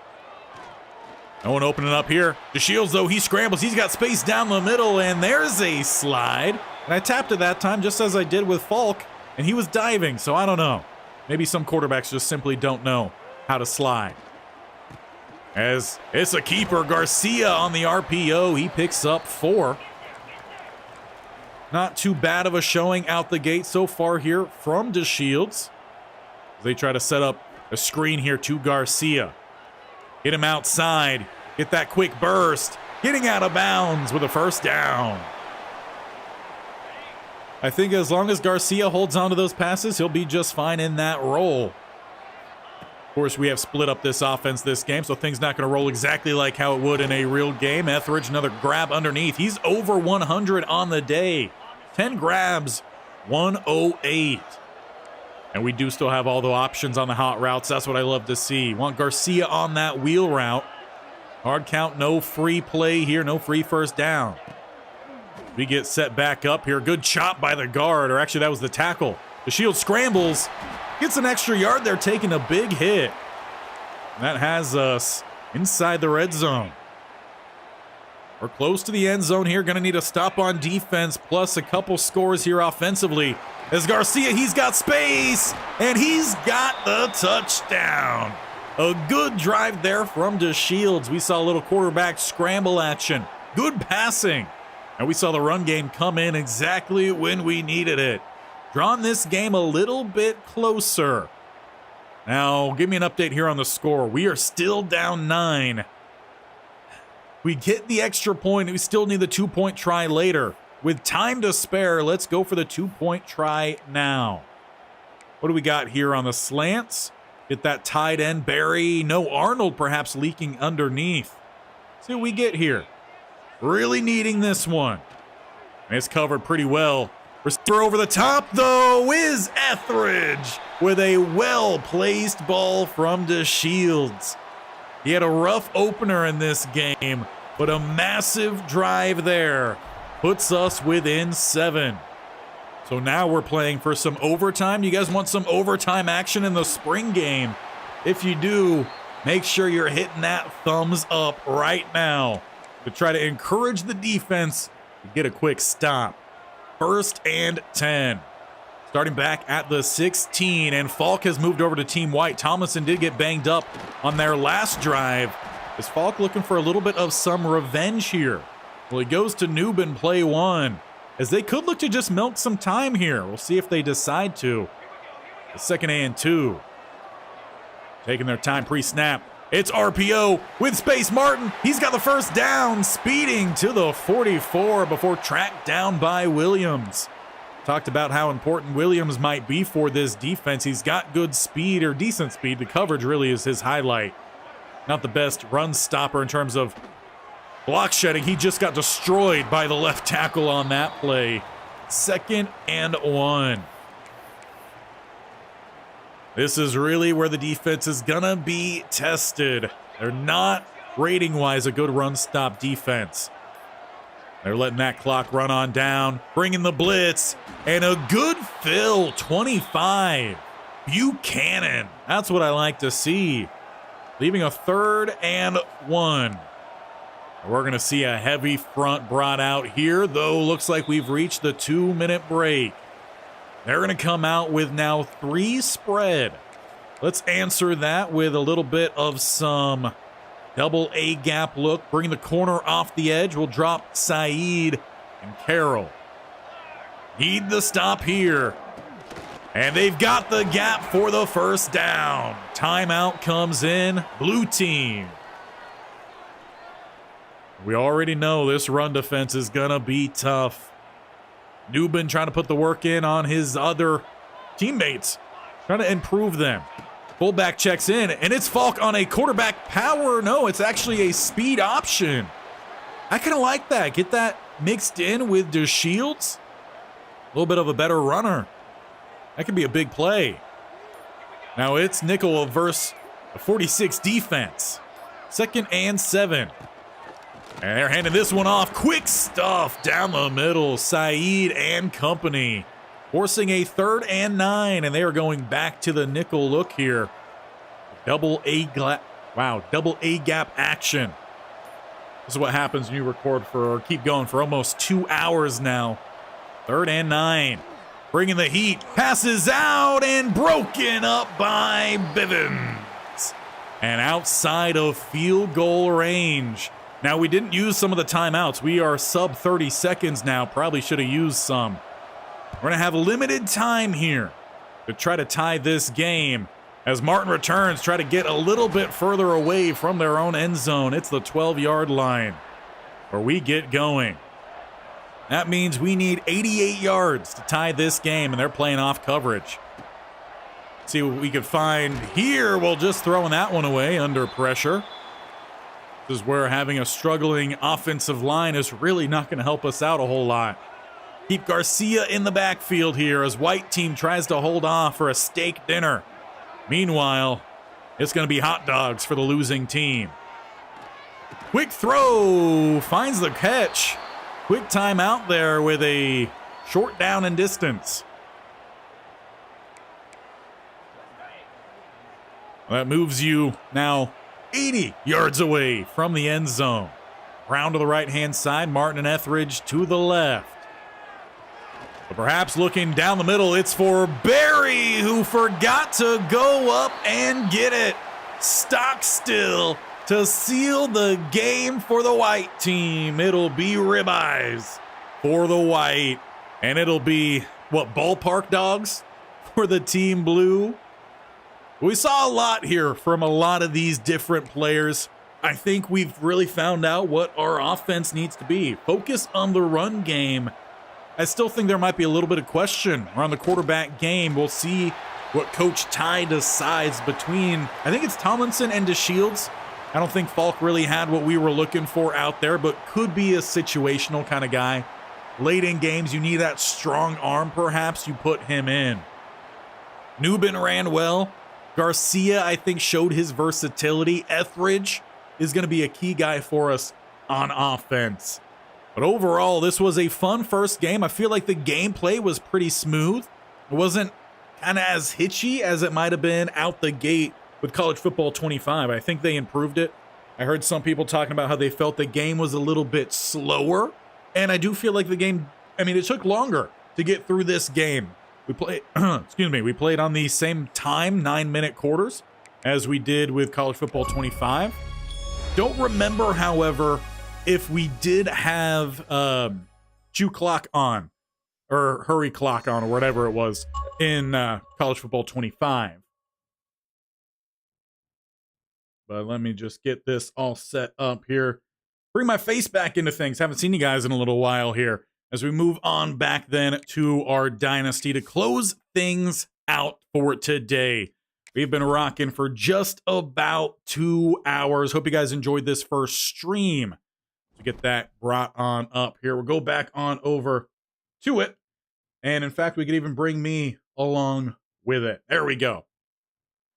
No one opening up here. DeShields, though, he scrambles. He's got space down the middle, and there's a slide. And I tapped it that time, just as I did with Falk, and he was diving, so I don't know. Maybe some quarterbacks just simply don't know how to slide. As it's a keeper, Garcia on the RPO. He picks up 4. Not too bad of a showing out the gate so far here from DeShields. They try to set up a screen here to Garcia. Get him outside. Get that quick burst. Getting out of bounds with a 1st down. I think as long as Garcia holds on to those passes, he'll be just fine in that role. Of course, we have split up this offense this game, so things not going to roll exactly like how it would in a real game. Etheridge, another grab underneath. He's over 100 on the day. 10 grabs, 108. And we do still have all the options on the hot routes. That's what I love to see. Want Garcia on that wheel route. Hard count, no free play here, no free 1st down. We get set back up here. Good chop by the guard, or actually that was the tackle. DeShields scrambles. Gets an extra yard there, taking a big hit. That has us inside the red zone. We're close to the end zone here. Going to need a stop on defense, plus a couple scores here offensively. As Garcia, he's got space, and he's got the touchdown. A good drive there from DeShields. We saw a little quarterback scramble action. Good passing. And we saw the run game come in exactly when we needed it. Drawn this game a little bit closer. Now, give me an update here on the score. We are still down 9. We get the extra point. We still need the 2-point try later. With time to spare, let's go for the 2-point try now. What do we got here on the slants? Get that tight end, Barry. No Arnold perhaps leaking underneath. See what we get here. Really needing this one. And it's covered pretty well. Receiver over the top, though, is Etheridge with a well-placed ball from DeShields. He had a rough opener in this game, but a massive drive there puts us within 7. So now we're playing for some overtime. You guys want some overtime action in the spring game? If you do, make sure you're hitting that thumbs up right now to try to encourage the defense to get a quick stop. 1st and 10. Starting back at the 16, and Falk has moved over to Team White. Tomlinson did get banged up on their last drive. Is Falk looking for a little bit of some revenge here Well, it goes to noob in play one, as they could look to just milk some time here. We'll see if they decide to. The second and 2. Taking their time pre-snap. It's RPO with space. Martin, he's got the first down, speeding to the 44 before tracked down by Williams. Talked about how important Williams might be for this defense. He's got good speed, or decent speed. The coverage really is his highlight. Not the best run stopper in terms of block shedding. He just got destroyed by the left tackle on that play. Second and 1. This is really where the defense is gonna be tested. They're not, rating-wise, a good run-stop defense. They're letting that clock run on down, bringing the blitz, and a good fill, 25. Buchanan, that's what I like to see. Leaving a 3rd and 1. We're gonna see a heavy front brought out here, though looks like we've reached the 2-minute break. They're going to come out with now 3 spread. Let's answer that with a little bit of some double A gap look. Bring the corner off the edge. We'll drop Saeed and Carroll. Need the stop here. And they've got the gap for the first down. Timeout comes in. Blue team. We already know this run defense is going to be tough. Newbin trying to put the work in on his other teammates, trying to improve them. Fullback checks in, and it's Falk on a quarterback power. No, it's actually a speed option. I kind of like that. Get that mixed in with DeShields. A little bit of a better runner. That could be a big play. Now it's nickel versus a 46 defense. 2nd and 7. And they're handing this one off. Quick stuff down the middle. Saeed and company. Forcing a 3rd and 9. And they are going back to the nickel look here. Double A gap action. This is what happens when you record for, or keep going for almost 2 hours now. 3rd and 9. Bringing the heat. Passes out and broken up by Bivens. And outside of field goal range. Now, we didn't use some of the timeouts. We are sub 30 seconds now. Probably should have used some. We're going to have limited time here to try to tie this game. As Martin returns, try to get a little bit further away from their own end zone. It's the 12-yard line where we get going. That means we need 88 yards to tie this game, and they're playing off coverage. See what we could find here. Well, just throwing that one away under pressure. This is where having a struggling offensive line is really not going to help us out a whole lot. Keep Garcia in the backfield here as white team tries to hold off for a steak dinner. Meanwhile, it's going to be hot dogs for the losing team. Quick throw, finds the catch. Quick timeout there with a short down and distance. That moves you now 80 yards away from the end zone. Round to the right-hand side, Martin and Etheridge to the left. But perhaps looking down the middle, it's for Barry, who forgot to go up and get it. Stock still to seal the game for the white team. It'll be ribeyes for the white. And it'll be, what, ballpark dogs for the team blue? We saw a lot here from a lot of these different players. I think we've really found out what our offense needs to be. Focus on the run game. I still think there might be a little bit of question around the quarterback game. We'll see what Coach Ty decides between, I think it's Tomlinson and DeShields. I don't think Falk really had what we were looking for out there, but could be a situational kind of guy. Late in games, you need that strong arm, perhaps you put him in. Newbin ran well. Garcia, I think, showed his versatility. Etheridge is going to be a key guy for us on offense. But overall, this was a fun first game. I feel like the gameplay was pretty smooth. It wasn't kind of as hitchy as it might have been out the gate with College Football 25. I think they improved it. I heard some people talking about how they felt the game was a little bit slower. And I do feel like the game, it took longer to get through this game. We played, we played on the same time, 9-minute quarters, as we did with College Football 25. Don't remember, however, if we did have Chew Clock on, or Hurry Clock on, or whatever it was in College Football 25. But let me just get this all set up here. Bring my face back into things. Haven't seen you guys in a little while here. As we move on back then to our Dynasty to close things out for today. We've been rocking for just about 2 hours. Hope you guys enjoyed this first stream. To get that brought on up here, we'll go back on over to it. And in fact, we could even bring me along with it. There we go.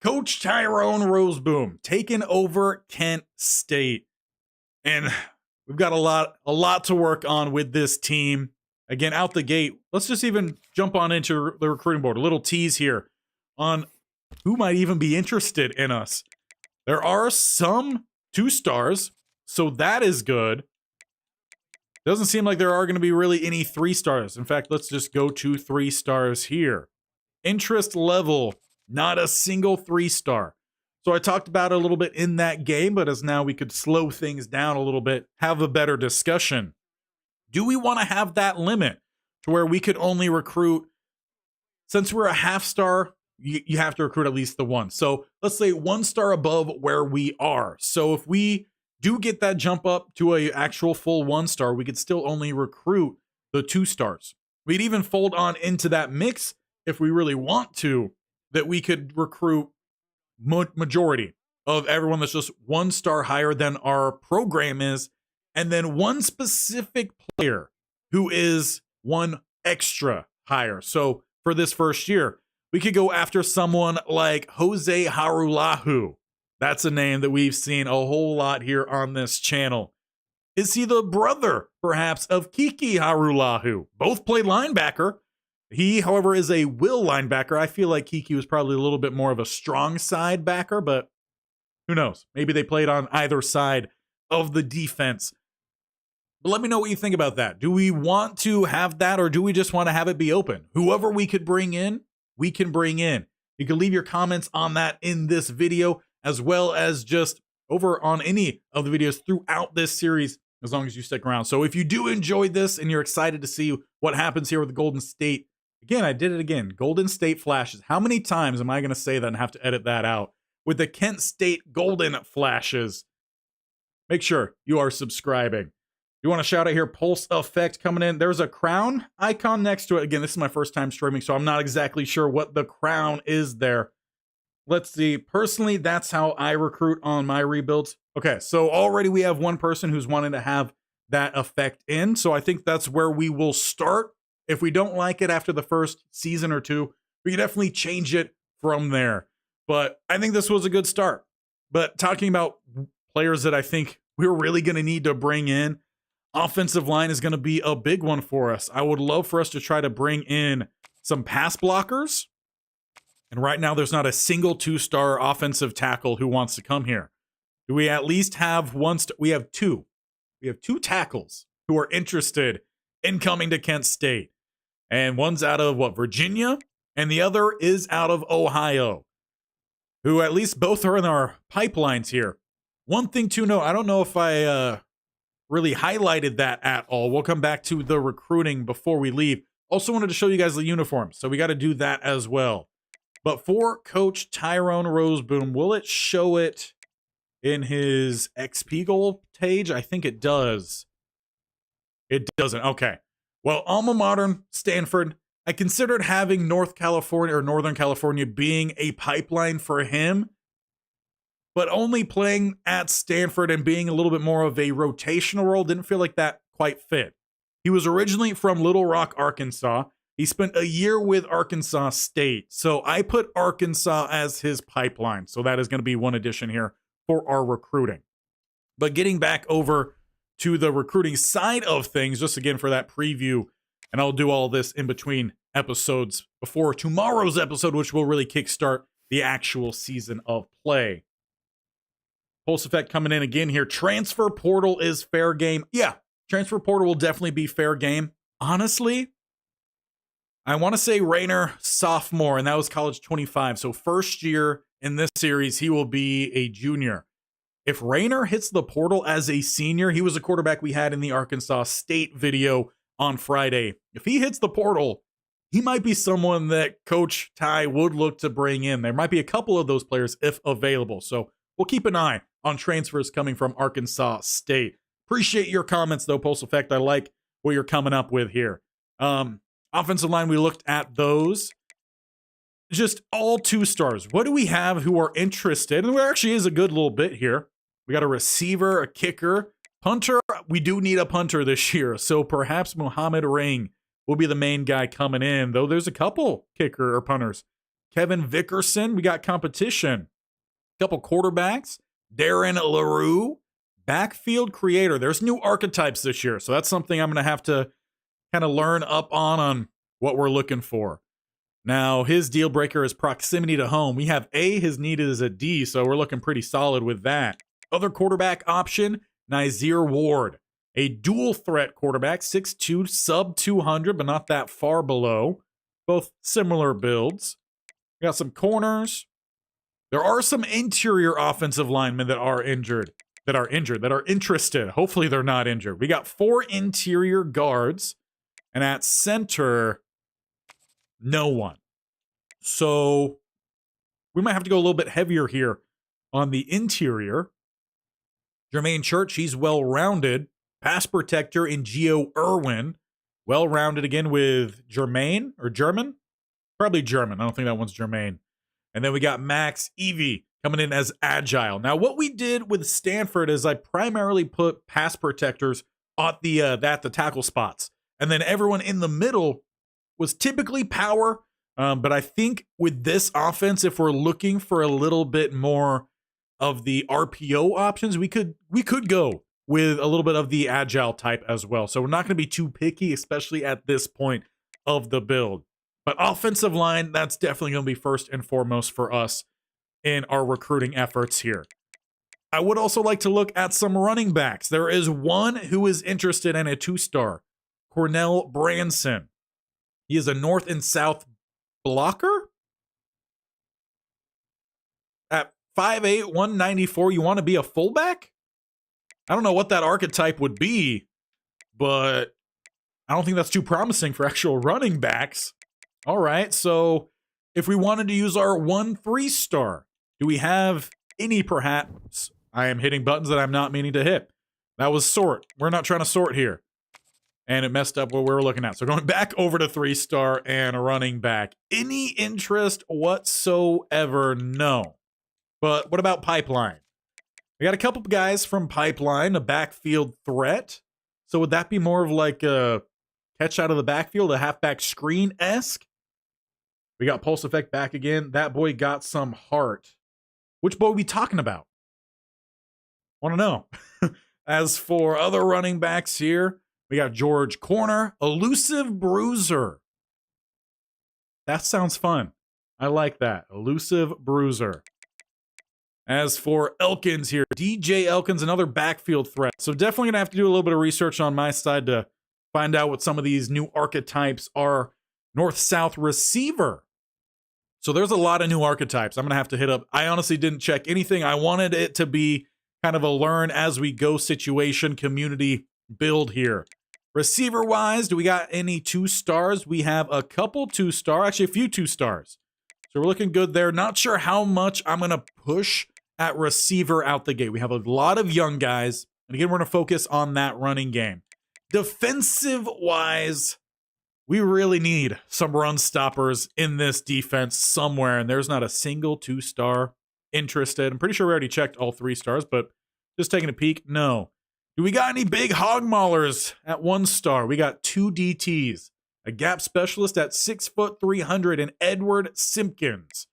Coach Tyrone Roseboom taking over Kent State. And we've got a lot to work on with this team. Again, out the gate, let's just even jump on into the recruiting board. A little tease here on who might even be interested in us. There are some 2 stars, so that is good. Doesn't seem like there are going to be really any 3 stars. In fact, let's just go to 3 stars here. Interest level, not a single 3-star. So I talked about it a little bit in that game, but as now we could slow things down a little bit, have a better discussion. Do we want to have that limit to where we could only recruit, since we're a half-star, you have to recruit at least the 1. So let's say 1 star above where we are. So if we do get that jump up to an actual full 1 star, we could still only recruit the 2 stars. We'd even fold on into that mix if we really want to, that we could recruit majority of everyone that's just 1 star higher than our program is, and then 1 specific player who is 1 extra higher. So for this first year, we could go after someone like Jose Harulahu. That's a name that we've seen a whole lot here on this channel. Is he the brother, perhaps, of Kiki Harulahu? Both play linebacker. He, however, is a will linebacker. I feel like Kiki was probably a little bit more of a strong side backer, but who knows? Maybe they played on either side of the defense. But let me know what you think about that. Do we want to have that, or do we just want to have it be open? Whoever we could bring in, we can bring in. You can leave your comments on that in this video, as well as just over on any of the videos throughout this series, as long as you stick around. So if you do enjoy this and you're excited to see what happens here with the Golden State, again, I did it again, Golden State flashes. How many times am I going to say that and have to edit that out? With the Kent State Golden flashes, make sure you are subscribing. You want to shout out here, Pulse Effect coming in. There's a crown icon next to it. Again, this is my first time streaming, so I'm not exactly sure what the crown is there. Let's see. Personally, that's how I recruit on my rebuilds. Okay, so already we have 1 person who's wanting to have that effect in. So I think that's where we will start. If we don't like it after the first season or 2, we can definitely change it from there. But I think this was a good start. But talking about players that I think we're really going to need to bring in, offensive line is going to be a big one for us. I would love for us to try to bring in some pass blockers. And right now, there's not a single 2-star offensive tackle who wants to come here. Do we at least have 1 star? We have 2. We have 2 tackles who are interested in coming to Kent State. And one's out of, Virginia? And the other is out of Ohio, who at least both are in our pipelines here. One thing to note, I don't know if I really highlighted that at all. We'll come back to the recruiting before we leave. Also wanted to show you guys the uniforms, so we got to do that as well. But for Coach Tyrone Roseboom, will it show it in his XP goal page? I think it does. It doesn't. Okay. Well, alma mater, Stanford. I considered having North California or Northern California being a pipeline for him, but only playing at Stanford and being a little bit more of a rotational role didn't feel like that quite fit. He was originally from Little Rock, Arkansas. He spent a year with Arkansas State. So I put Arkansas as his pipeline. So that is going to be one addition here for our recruiting. But getting back over to the recruiting side of things, just again for that preview, and I'll do all this in between episodes before tomorrow's episode, which will really kickstart the actual season of play. Pulse Effect coming in again here. Transfer portal is fair game. Yeah, transfer portal will definitely be fair game. Honestly, I want to say Rayner, sophomore, and that was college 25. So first year in this series, he will be a junior. If Rayner hits the portal as a senior, he was a quarterback we had in the Arkansas State video on Friday. If he hits the portal, he might be someone that Coach Ty would look to bring in. There might be a couple of those players if available. So we'll keep an eye on transfers coming from Arkansas State. Appreciate your comments, though, Pulse Effect. I like what you're coming up with here. Offensive line, we looked at those. Just all 2-stars. What do we have who are interested? And there actually is a good little bit here. We got a receiver, a kicker, punter. We do need a punter this year. So perhaps Muhammad Ring will be the main guy coming in, though there's a couple kicker or punters. Kevin Vickerson, we got competition. A couple quarterbacks. Darren LaRue, backfield creator. There's new archetypes this year, so that's something I'm going to have to kind of learn up on what we're looking for. Now, his deal breaker is proximity to home. We have A, his need is a D, so we're looking pretty solid with that. Other quarterback option, Nazir Ward. A dual threat quarterback, 6'2", sub 200, but not that far below. Both similar builds. We got some corners. There are some interior offensive linemen that are interested. Hopefully they're not injured. We got 4 interior guards, and at center, no one. So we might have to go a little bit heavier here on the interior. Jermaine Church, he's well-rounded. Pass protector in Gio Irwin. Well-rounded again with Jermaine, or German? Probably German. I don't think that one's Jermaine. And then we got Max Evie coming in as agile. Now, what we did with Stanford is I primarily put pass protectors at the tackle spots. And then everyone in the middle was typically power. But I think with this offense, if we're looking for a little bit more of the RPO options, we could go with a little bit of the agile type as well. So we're not going to be too picky, especially at this point of the build. But offensive line, that's definitely going to be first and foremost for us in our recruiting efforts here. I would also like to look at some running backs. There is one who is interested in a 2-star, Cornell Branson. He is a north and south blocker. At 5'8", 194, you want to be a fullback? I don't know what that archetype would be, but I don't think that's too promising for actual running backs. All right, so if we wanted to use our 1-3-star, do we have any perhaps? I am hitting buttons that I'm not meaning to hit. That was sort. We're not trying to sort here. And it messed up what we were looking at. So going back over to 3-star and a running back. Any interest whatsoever? No. But what about Pipeline? We got a couple guys from Pipeline, a backfield threat. So would that be more of like a catch out of the backfield, a halfback screen-esque? We got Pulse Effect back again. That boy got some heart. Which boy are we talking about? Want to know. As for other running backs here, we got George Corner, Elusive Bruiser. That sounds fun. I like that. Elusive Bruiser. As for Elkins here, DJ Elkins, another backfield threat. So definitely going to have to do a little bit of research on my side to find out what some of these new archetypes are. North-South receiver. So there's a lot of new archetypes I'm going to have to hit up. I honestly didn't check anything. I wanted it to be kind of a learn as we go situation, community build here. Receiver-wise, do we got any 2-stars? We have a couple 2-star, actually a few 2-stars. So we're looking good there. Not sure how much I'm going to push at receiver out the gate. We have a lot of young guys. And again, we're going to focus on that running game. Defensive-wise, we really need some run stoppers in this defense somewhere, and there's not a single 2-star interested. I'm pretty sure we already checked all 3-stars, but just taking a peek, no. Do we got any big hog maulers at 1-star? We got 2 DTs, a gap specialist at 6'3", and Edward Simpkins,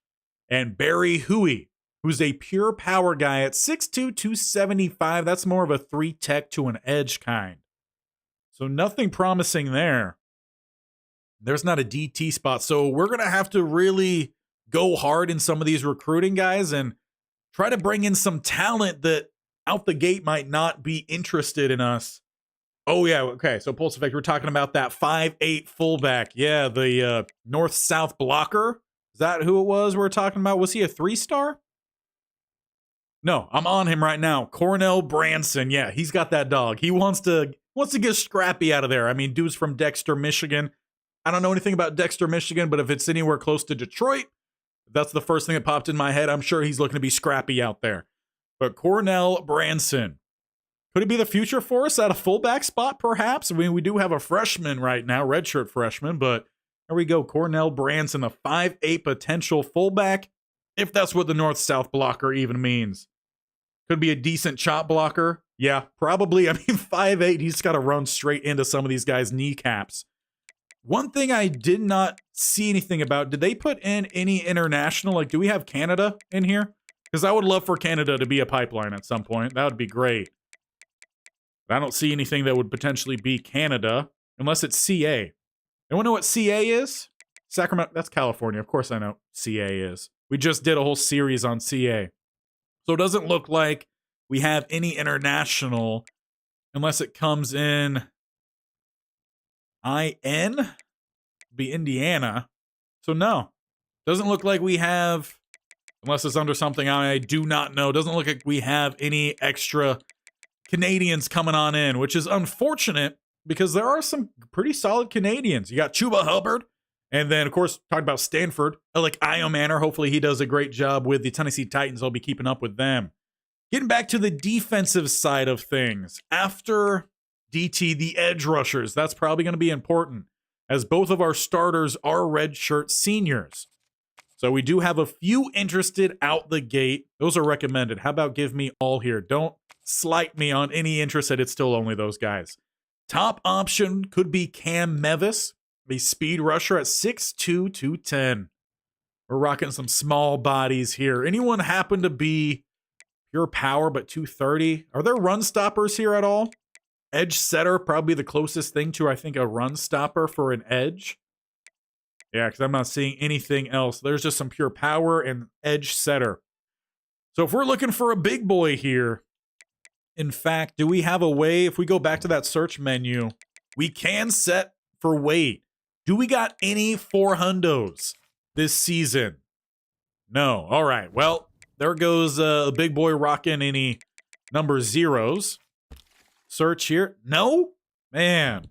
and Barry Huey, who's a pure power guy at 6'2", 275. That's more of a 3-tech to an edge kind. So nothing promising there. There's not a DT spot. So we're going to have to really go hard in some of these recruiting guys and try to bring in some talent that out the gate might not be interested in us. Oh, yeah. Okay. So Pulse Effect, we're talking about that 5'8" fullback. Yeah. The north-south blocker. Is that who it was we're talking about? Was he a 3-star? No, I'm on him right now. Cornell Branson. Yeah, he's got that dog. He wants to get Scrappy out of there. I mean, dude's from Dexter, Michigan. I don't know anything about Dexter, Michigan, but if it's anywhere close to Detroit, that's the first thing that popped in my head. I'm sure he's looking to be Scrappy out there. But Cornell Branson. Could he be the future for us at a fullback spot, perhaps? I mean, we do have a freshman right now, redshirt freshman, but there we go. Cornell Branson, a 5'8" potential fullback, if that's what the north-south blocker even means. Could be a decent chop blocker. Yeah, probably. I mean, 5'8", he's got to run straight into some of these guys' kneecaps. One thing I did not see anything about, did they put in any international? Like, do we have Canada in here? Because I would love for Canada to be a pipeline at some point. That would be great. But I don't see anything that would potentially be Canada, unless it's CA. Anyone know what CA is? Sacramento, that's California. Of course I know CA is. We just did a whole series on CA. So it doesn't look like we have any international unless it comes in IN, be Indiana. So no, doesn't look like we have, unless it's under something I do not know, doesn't look like we have any extra Canadians coming on in, which is unfortunate because there are some pretty solid Canadians. You got Chuba Hubbard, and then, of course, talking about Stanford, like Io Manor. Hopefully he does a great job with the Tennessee Titans. I'll be keeping up with them. Getting back to the defensive side of things. After DT, the edge rushers, that's probably going to be important, as both of our starters are redshirt seniors. So we do have a few interested out the gate. Those are recommended. How about give me all here? Don't slight me on any interested. It's still only those guys. Top option could be Cam Mevis, a speed rusher at 6'2", 210. We're rocking some small bodies here. Anyone happen to be pure power but 230? Are there run stoppers here at all? Edge setter, probably the closest thing to, I think, a run stopper for an edge. Yeah, because I'm not seeing anything else. There's just some pure power and edge setter. So if we're looking for a big boy here, in fact, do we have a way, if we go back to that search menu, we can set for weight. Do we got any 400s this season? No. All right. Well, there goes a big boy rocking any number zeros. Search here. No? Man.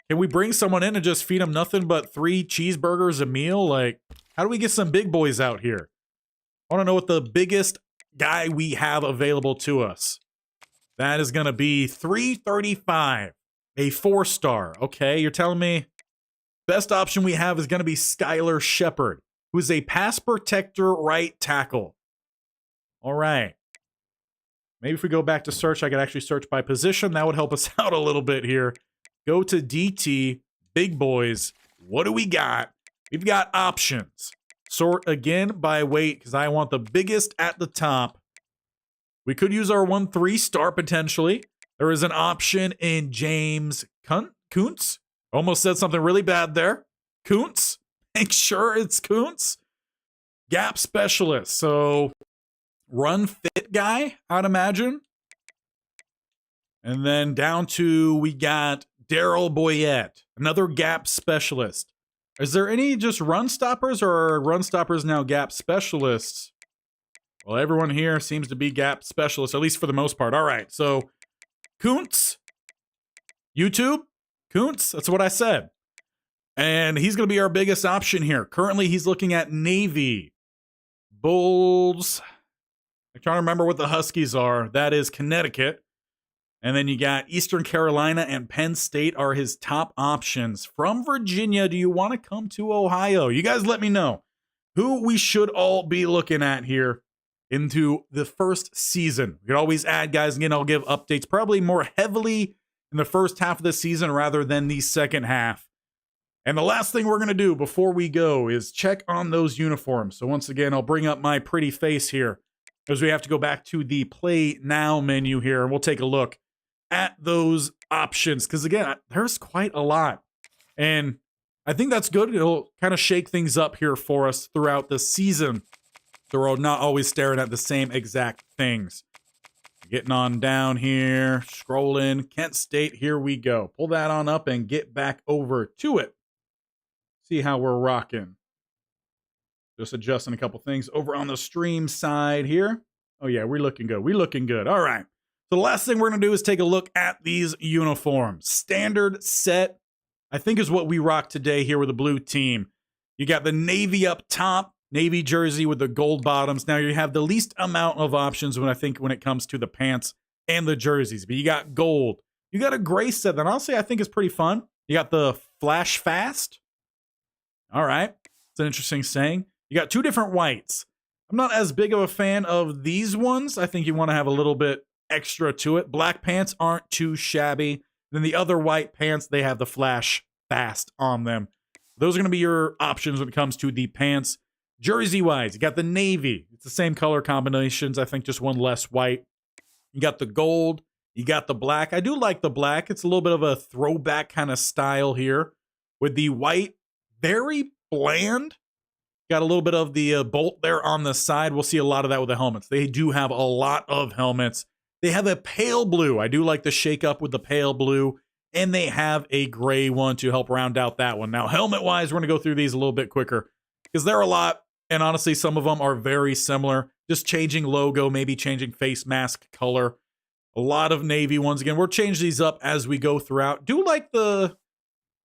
Can we bring someone in and just feed them nothing but 3 cheeseburgers a meal? Like, how do we get some big boys out here? I want to know what the biggest guy we have available to us. That is going to be 335. A 4-star. Okay, you're telling me best option we have is going to be Skylar Shepard, who is a pass protector right tackle. All right. Maybe if we go back to search, I could actually search by position. That would help us out a little bit here. Go to DT, big boys. What do we got? We've got options. Sort again by weight because I want the biggest at the top. We could use our 1 3-star potentially. There is an option in James Kuntz. Almost said something really bad there. Kuntz. Make sure it's Kuntz. Gap specialist. So run fit guy, I'd imagine. And then down to, we got Daryl Boyette, another gap specialist. Is there any just run stoppers, or are run stoppers now gap specialists? Well, everyone here seems to be gap specialists, at least for the most part. All right, so Kuntz, YouTube, Kuntz, that's what I said. And he's going to be our biggest option here. Currently, he's looking at Navy, Bulls. I'm trying to remember what the Huskies are. That is Connecticut. And then you got Eastern Carolina and Penn State are his top options. From Virginia, do you want to come to Ohio? You guys let me know who we should all be looking at here into the first season. We could always add guys. Again, I'll give updates probably more heavily in the first half of the season rather than the second half. And the last thing we're going to do before we go is check on those uniforms. So once again, I'll bring up my pretty face here as we have to go back to the Play Now menu here, and we'll take a look at those options, because again, there's quite a lot, and I think that's good. It'll kind of shake things up here for us throughout the season. We're not always staring at the same exact things. Getting on down here, scrolling, Kent State, here we go. Pull that on up and get back over to it. See how we're rocking. Just adjusting a couple things over on the stream side here. Oh yeah, we're looking good. We're looking good. All right. So the last thing we're going to do is take a look at these uniforms. Standard set, I think, is what we rock today here with the blue team. You got the navy up top, navy jersey with the gold bottoms. Now you have the least amount of options when it comes to the pants and the jerseys. But you got gold. You got a gray set that honestly I think is pretty fun. You got the flash fast. All right. It's an interesting saying. You got two different whites. I'm not as big of a fan of these ones. I think you want to have a little bit extra to it. Black pants aren't too shabby. Then the other white pants, they have the flash fast on them. Those are going to be your options when it comes to the pants. Jersey-wise, you got the navy. It's the same color combinations. I think just one less white. You got the gold. You got the black. I do like the black. It's a little bit of a throwback kind of style here. With the white, very bland. Got a little bit of the bolt there on the side. We'll see a lot of that with the helmets. They do have a lot of helmets. They have a pale blue. I do like the shake up with the pale blue. And they have a gray one to help round out that one. Now, helmet-wise, we're going to go through these a little bit quicker because there are a lot, and honestly, some of them are very similar. Just changing logo, maybe changing face mask color. A lot of navy ones. Again, we'll change these up as we go throughout. Do like the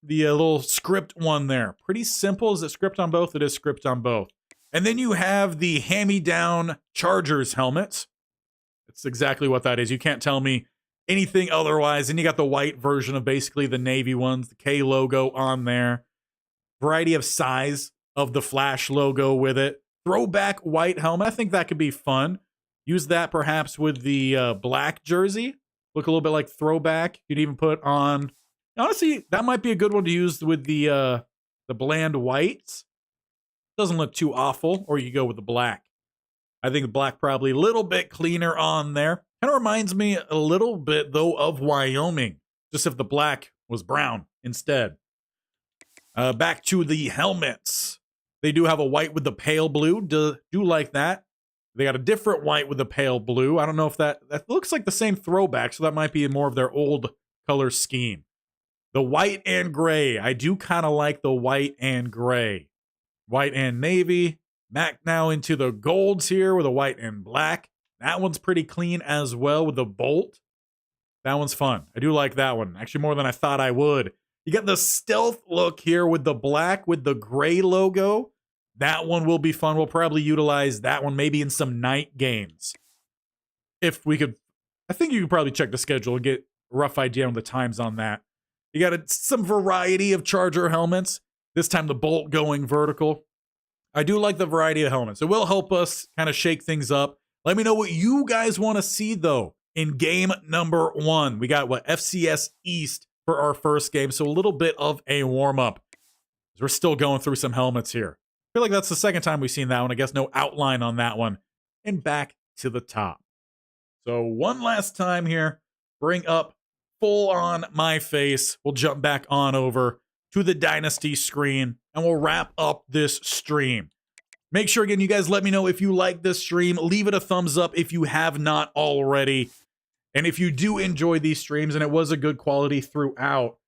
little script one there. Pretty simple. Is it script on both? It is script on both. And then you have the hand-me-down Chargers helmets. That's exactly what that is. You can't tell me anything otherwise. And you got the white version of basically the navy ones, the K logo on there. Variety of size of the Flash logo with it. Throwback white helmet. I think that could be fun. Use that perhaps with the black jersey. Look a little bit like throwback. You'd even put on, honestly, that might be a good one to use with the bland whites. Doesn't look too awful. Or you could go with the black. I think the black probably a little bit cleaner on there. Kind of reminds me a little bit, though, of Wyoming. Just if the black was brown instead. Back to the helmets. They do have a white with the pale blue. Do like that. They got a different white with the pale blue. I don't know if that looks like the same throwback, so that might be more of their old color scheme. The white and gray. I do kind of like the white and gray. White and navy. Back now into the golds here with a white and black. That one's pretty clean as well with the bolt. That one's fun. I do like that one. Actually, more than I thought I would. You got the stealth look here with the black with the gray logo. That one will be fun. We'll probably utilize that one maybe in some night games. If we could, I think you could probably check the schedule and get a rough idea on the times on that. You got some variety of Charger helmets. This time the bolt going vertical. I do like the variety of helmets. It will help us kind of shake things up. Let me know what you guys want to see, though, in game number 1. We got, FCS East for our first game, so a little bit of a warm-up. We're still going through some helmets here. I feel like that's the second time we've seen that one. I guess no outline on that one. And back to the top. So one last time here, bring up full on my face. We'll jump back on over to the Dynasty screen, and we'll wrap up this stream. Make sure, again, you guys let me know if you like this stream. Leave it a thumbs up if you have not already. And if you do enjoy these streams, and it was a good quality throughout,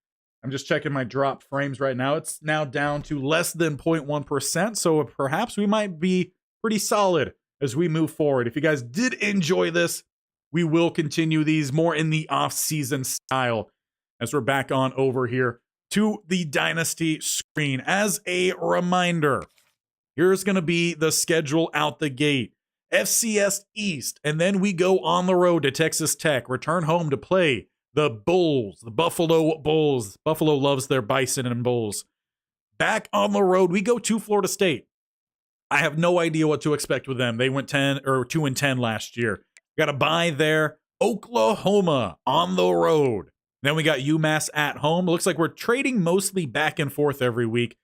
I'm just checking my drop frames right now. It's now down to less than 0.1%, so perhaps we might be pretty solid as we move forward. If you guys did enjoy this, we will continue these more in the off-season style as we're back on over here to the Dynasty screen. As a reminder, here's going to be the schedule out the gate. FCS East, and then we go on the road to Texas Tech, return home to play the Bulls, the Buffalo Bulls. Buffalo loves their bison and bulls. Back on the road, we go to Florida State. I have no idea what to expect with them. They went 2-10 last year. Got a bye there. Oklahoma on the road. Then we got UMass at home. Looks like we're trading mostly back and forth every week.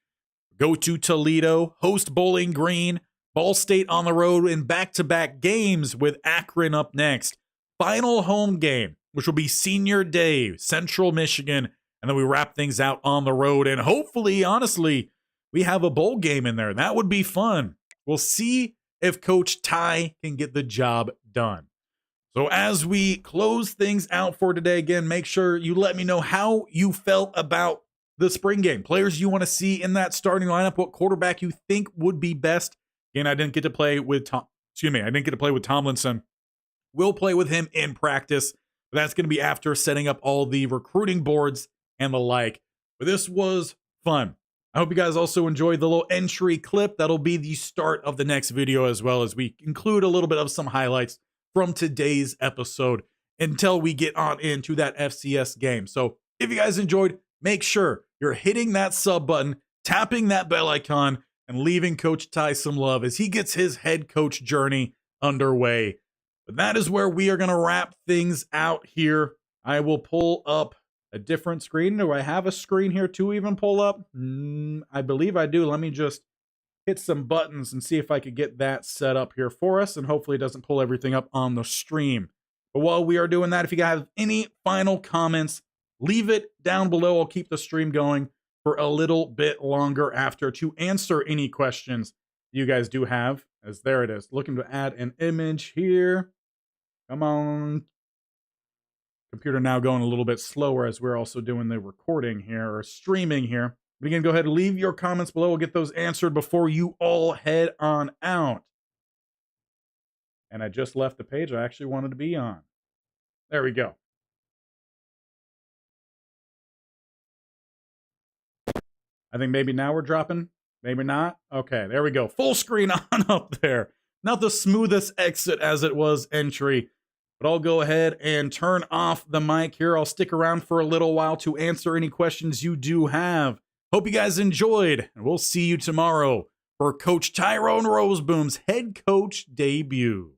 Go to Toledo, host Bowling Green, Ball State on the road, and back-to-back games with Akron up next. Final home game, which will be Senior Day, Central Michigan, and then we wrap things out on the road. And hopefully, honestly, we have a bowl game in there. That would be fun. We'll see if Coach Ty can get the job done. So as we close things out for today, again, make sure you let me know how you felt about the spring game. Players you want to see in that starting lineup, what quarterback you think would be best. Again, I didn't get to play with Tomlinson We'll play with him in practice. But that's going to be after setting up all the recruiting boards and the like. But this was fun. I hope you guys also enjoyed the little entry clip. That'll be the start of the next video, as well as we include a little bit of some highlights from today's episode until we get on into that FCS game. So if you guys enjoyed, make sure you're hitting that sub button, tapping that bell icon, and leaving Coach Ty some love as he gets his head coach journey underway. But that is where we are going to wrap things out here. I will pull up a different screen. Do I have a screen here to even pull up? I believe I do. Let me just hit some buttons and see if I could get that set up here for us, and hopefully it doesn't pull everything up on the stream. But while we are doing that, if you guys have any final comments, leave it down below. I'll keep the stream going for a little bit longer after to answer any questions you guys do have, as there it is. Looking to add an image here. Come on. Computer now going a little bit slower as we're also doing the recording here, or streaming here. But again, go ahead and leave your comments below. We'll get those answered before you all head on out. And I just left the page I actually wanted to be on. There we go. I think maybe now we're dropping. Maybe not. Okay, there we go. Full screen on up there. Not the smoothest exit as it was entry. But I'll go ahead and turn off the mic here. I'll stick around for a little while to answer any questions you do have. Hope you guys enjoyed, and we'll see you tomorrow for Coach Tyrone Roseboom's head coach debut.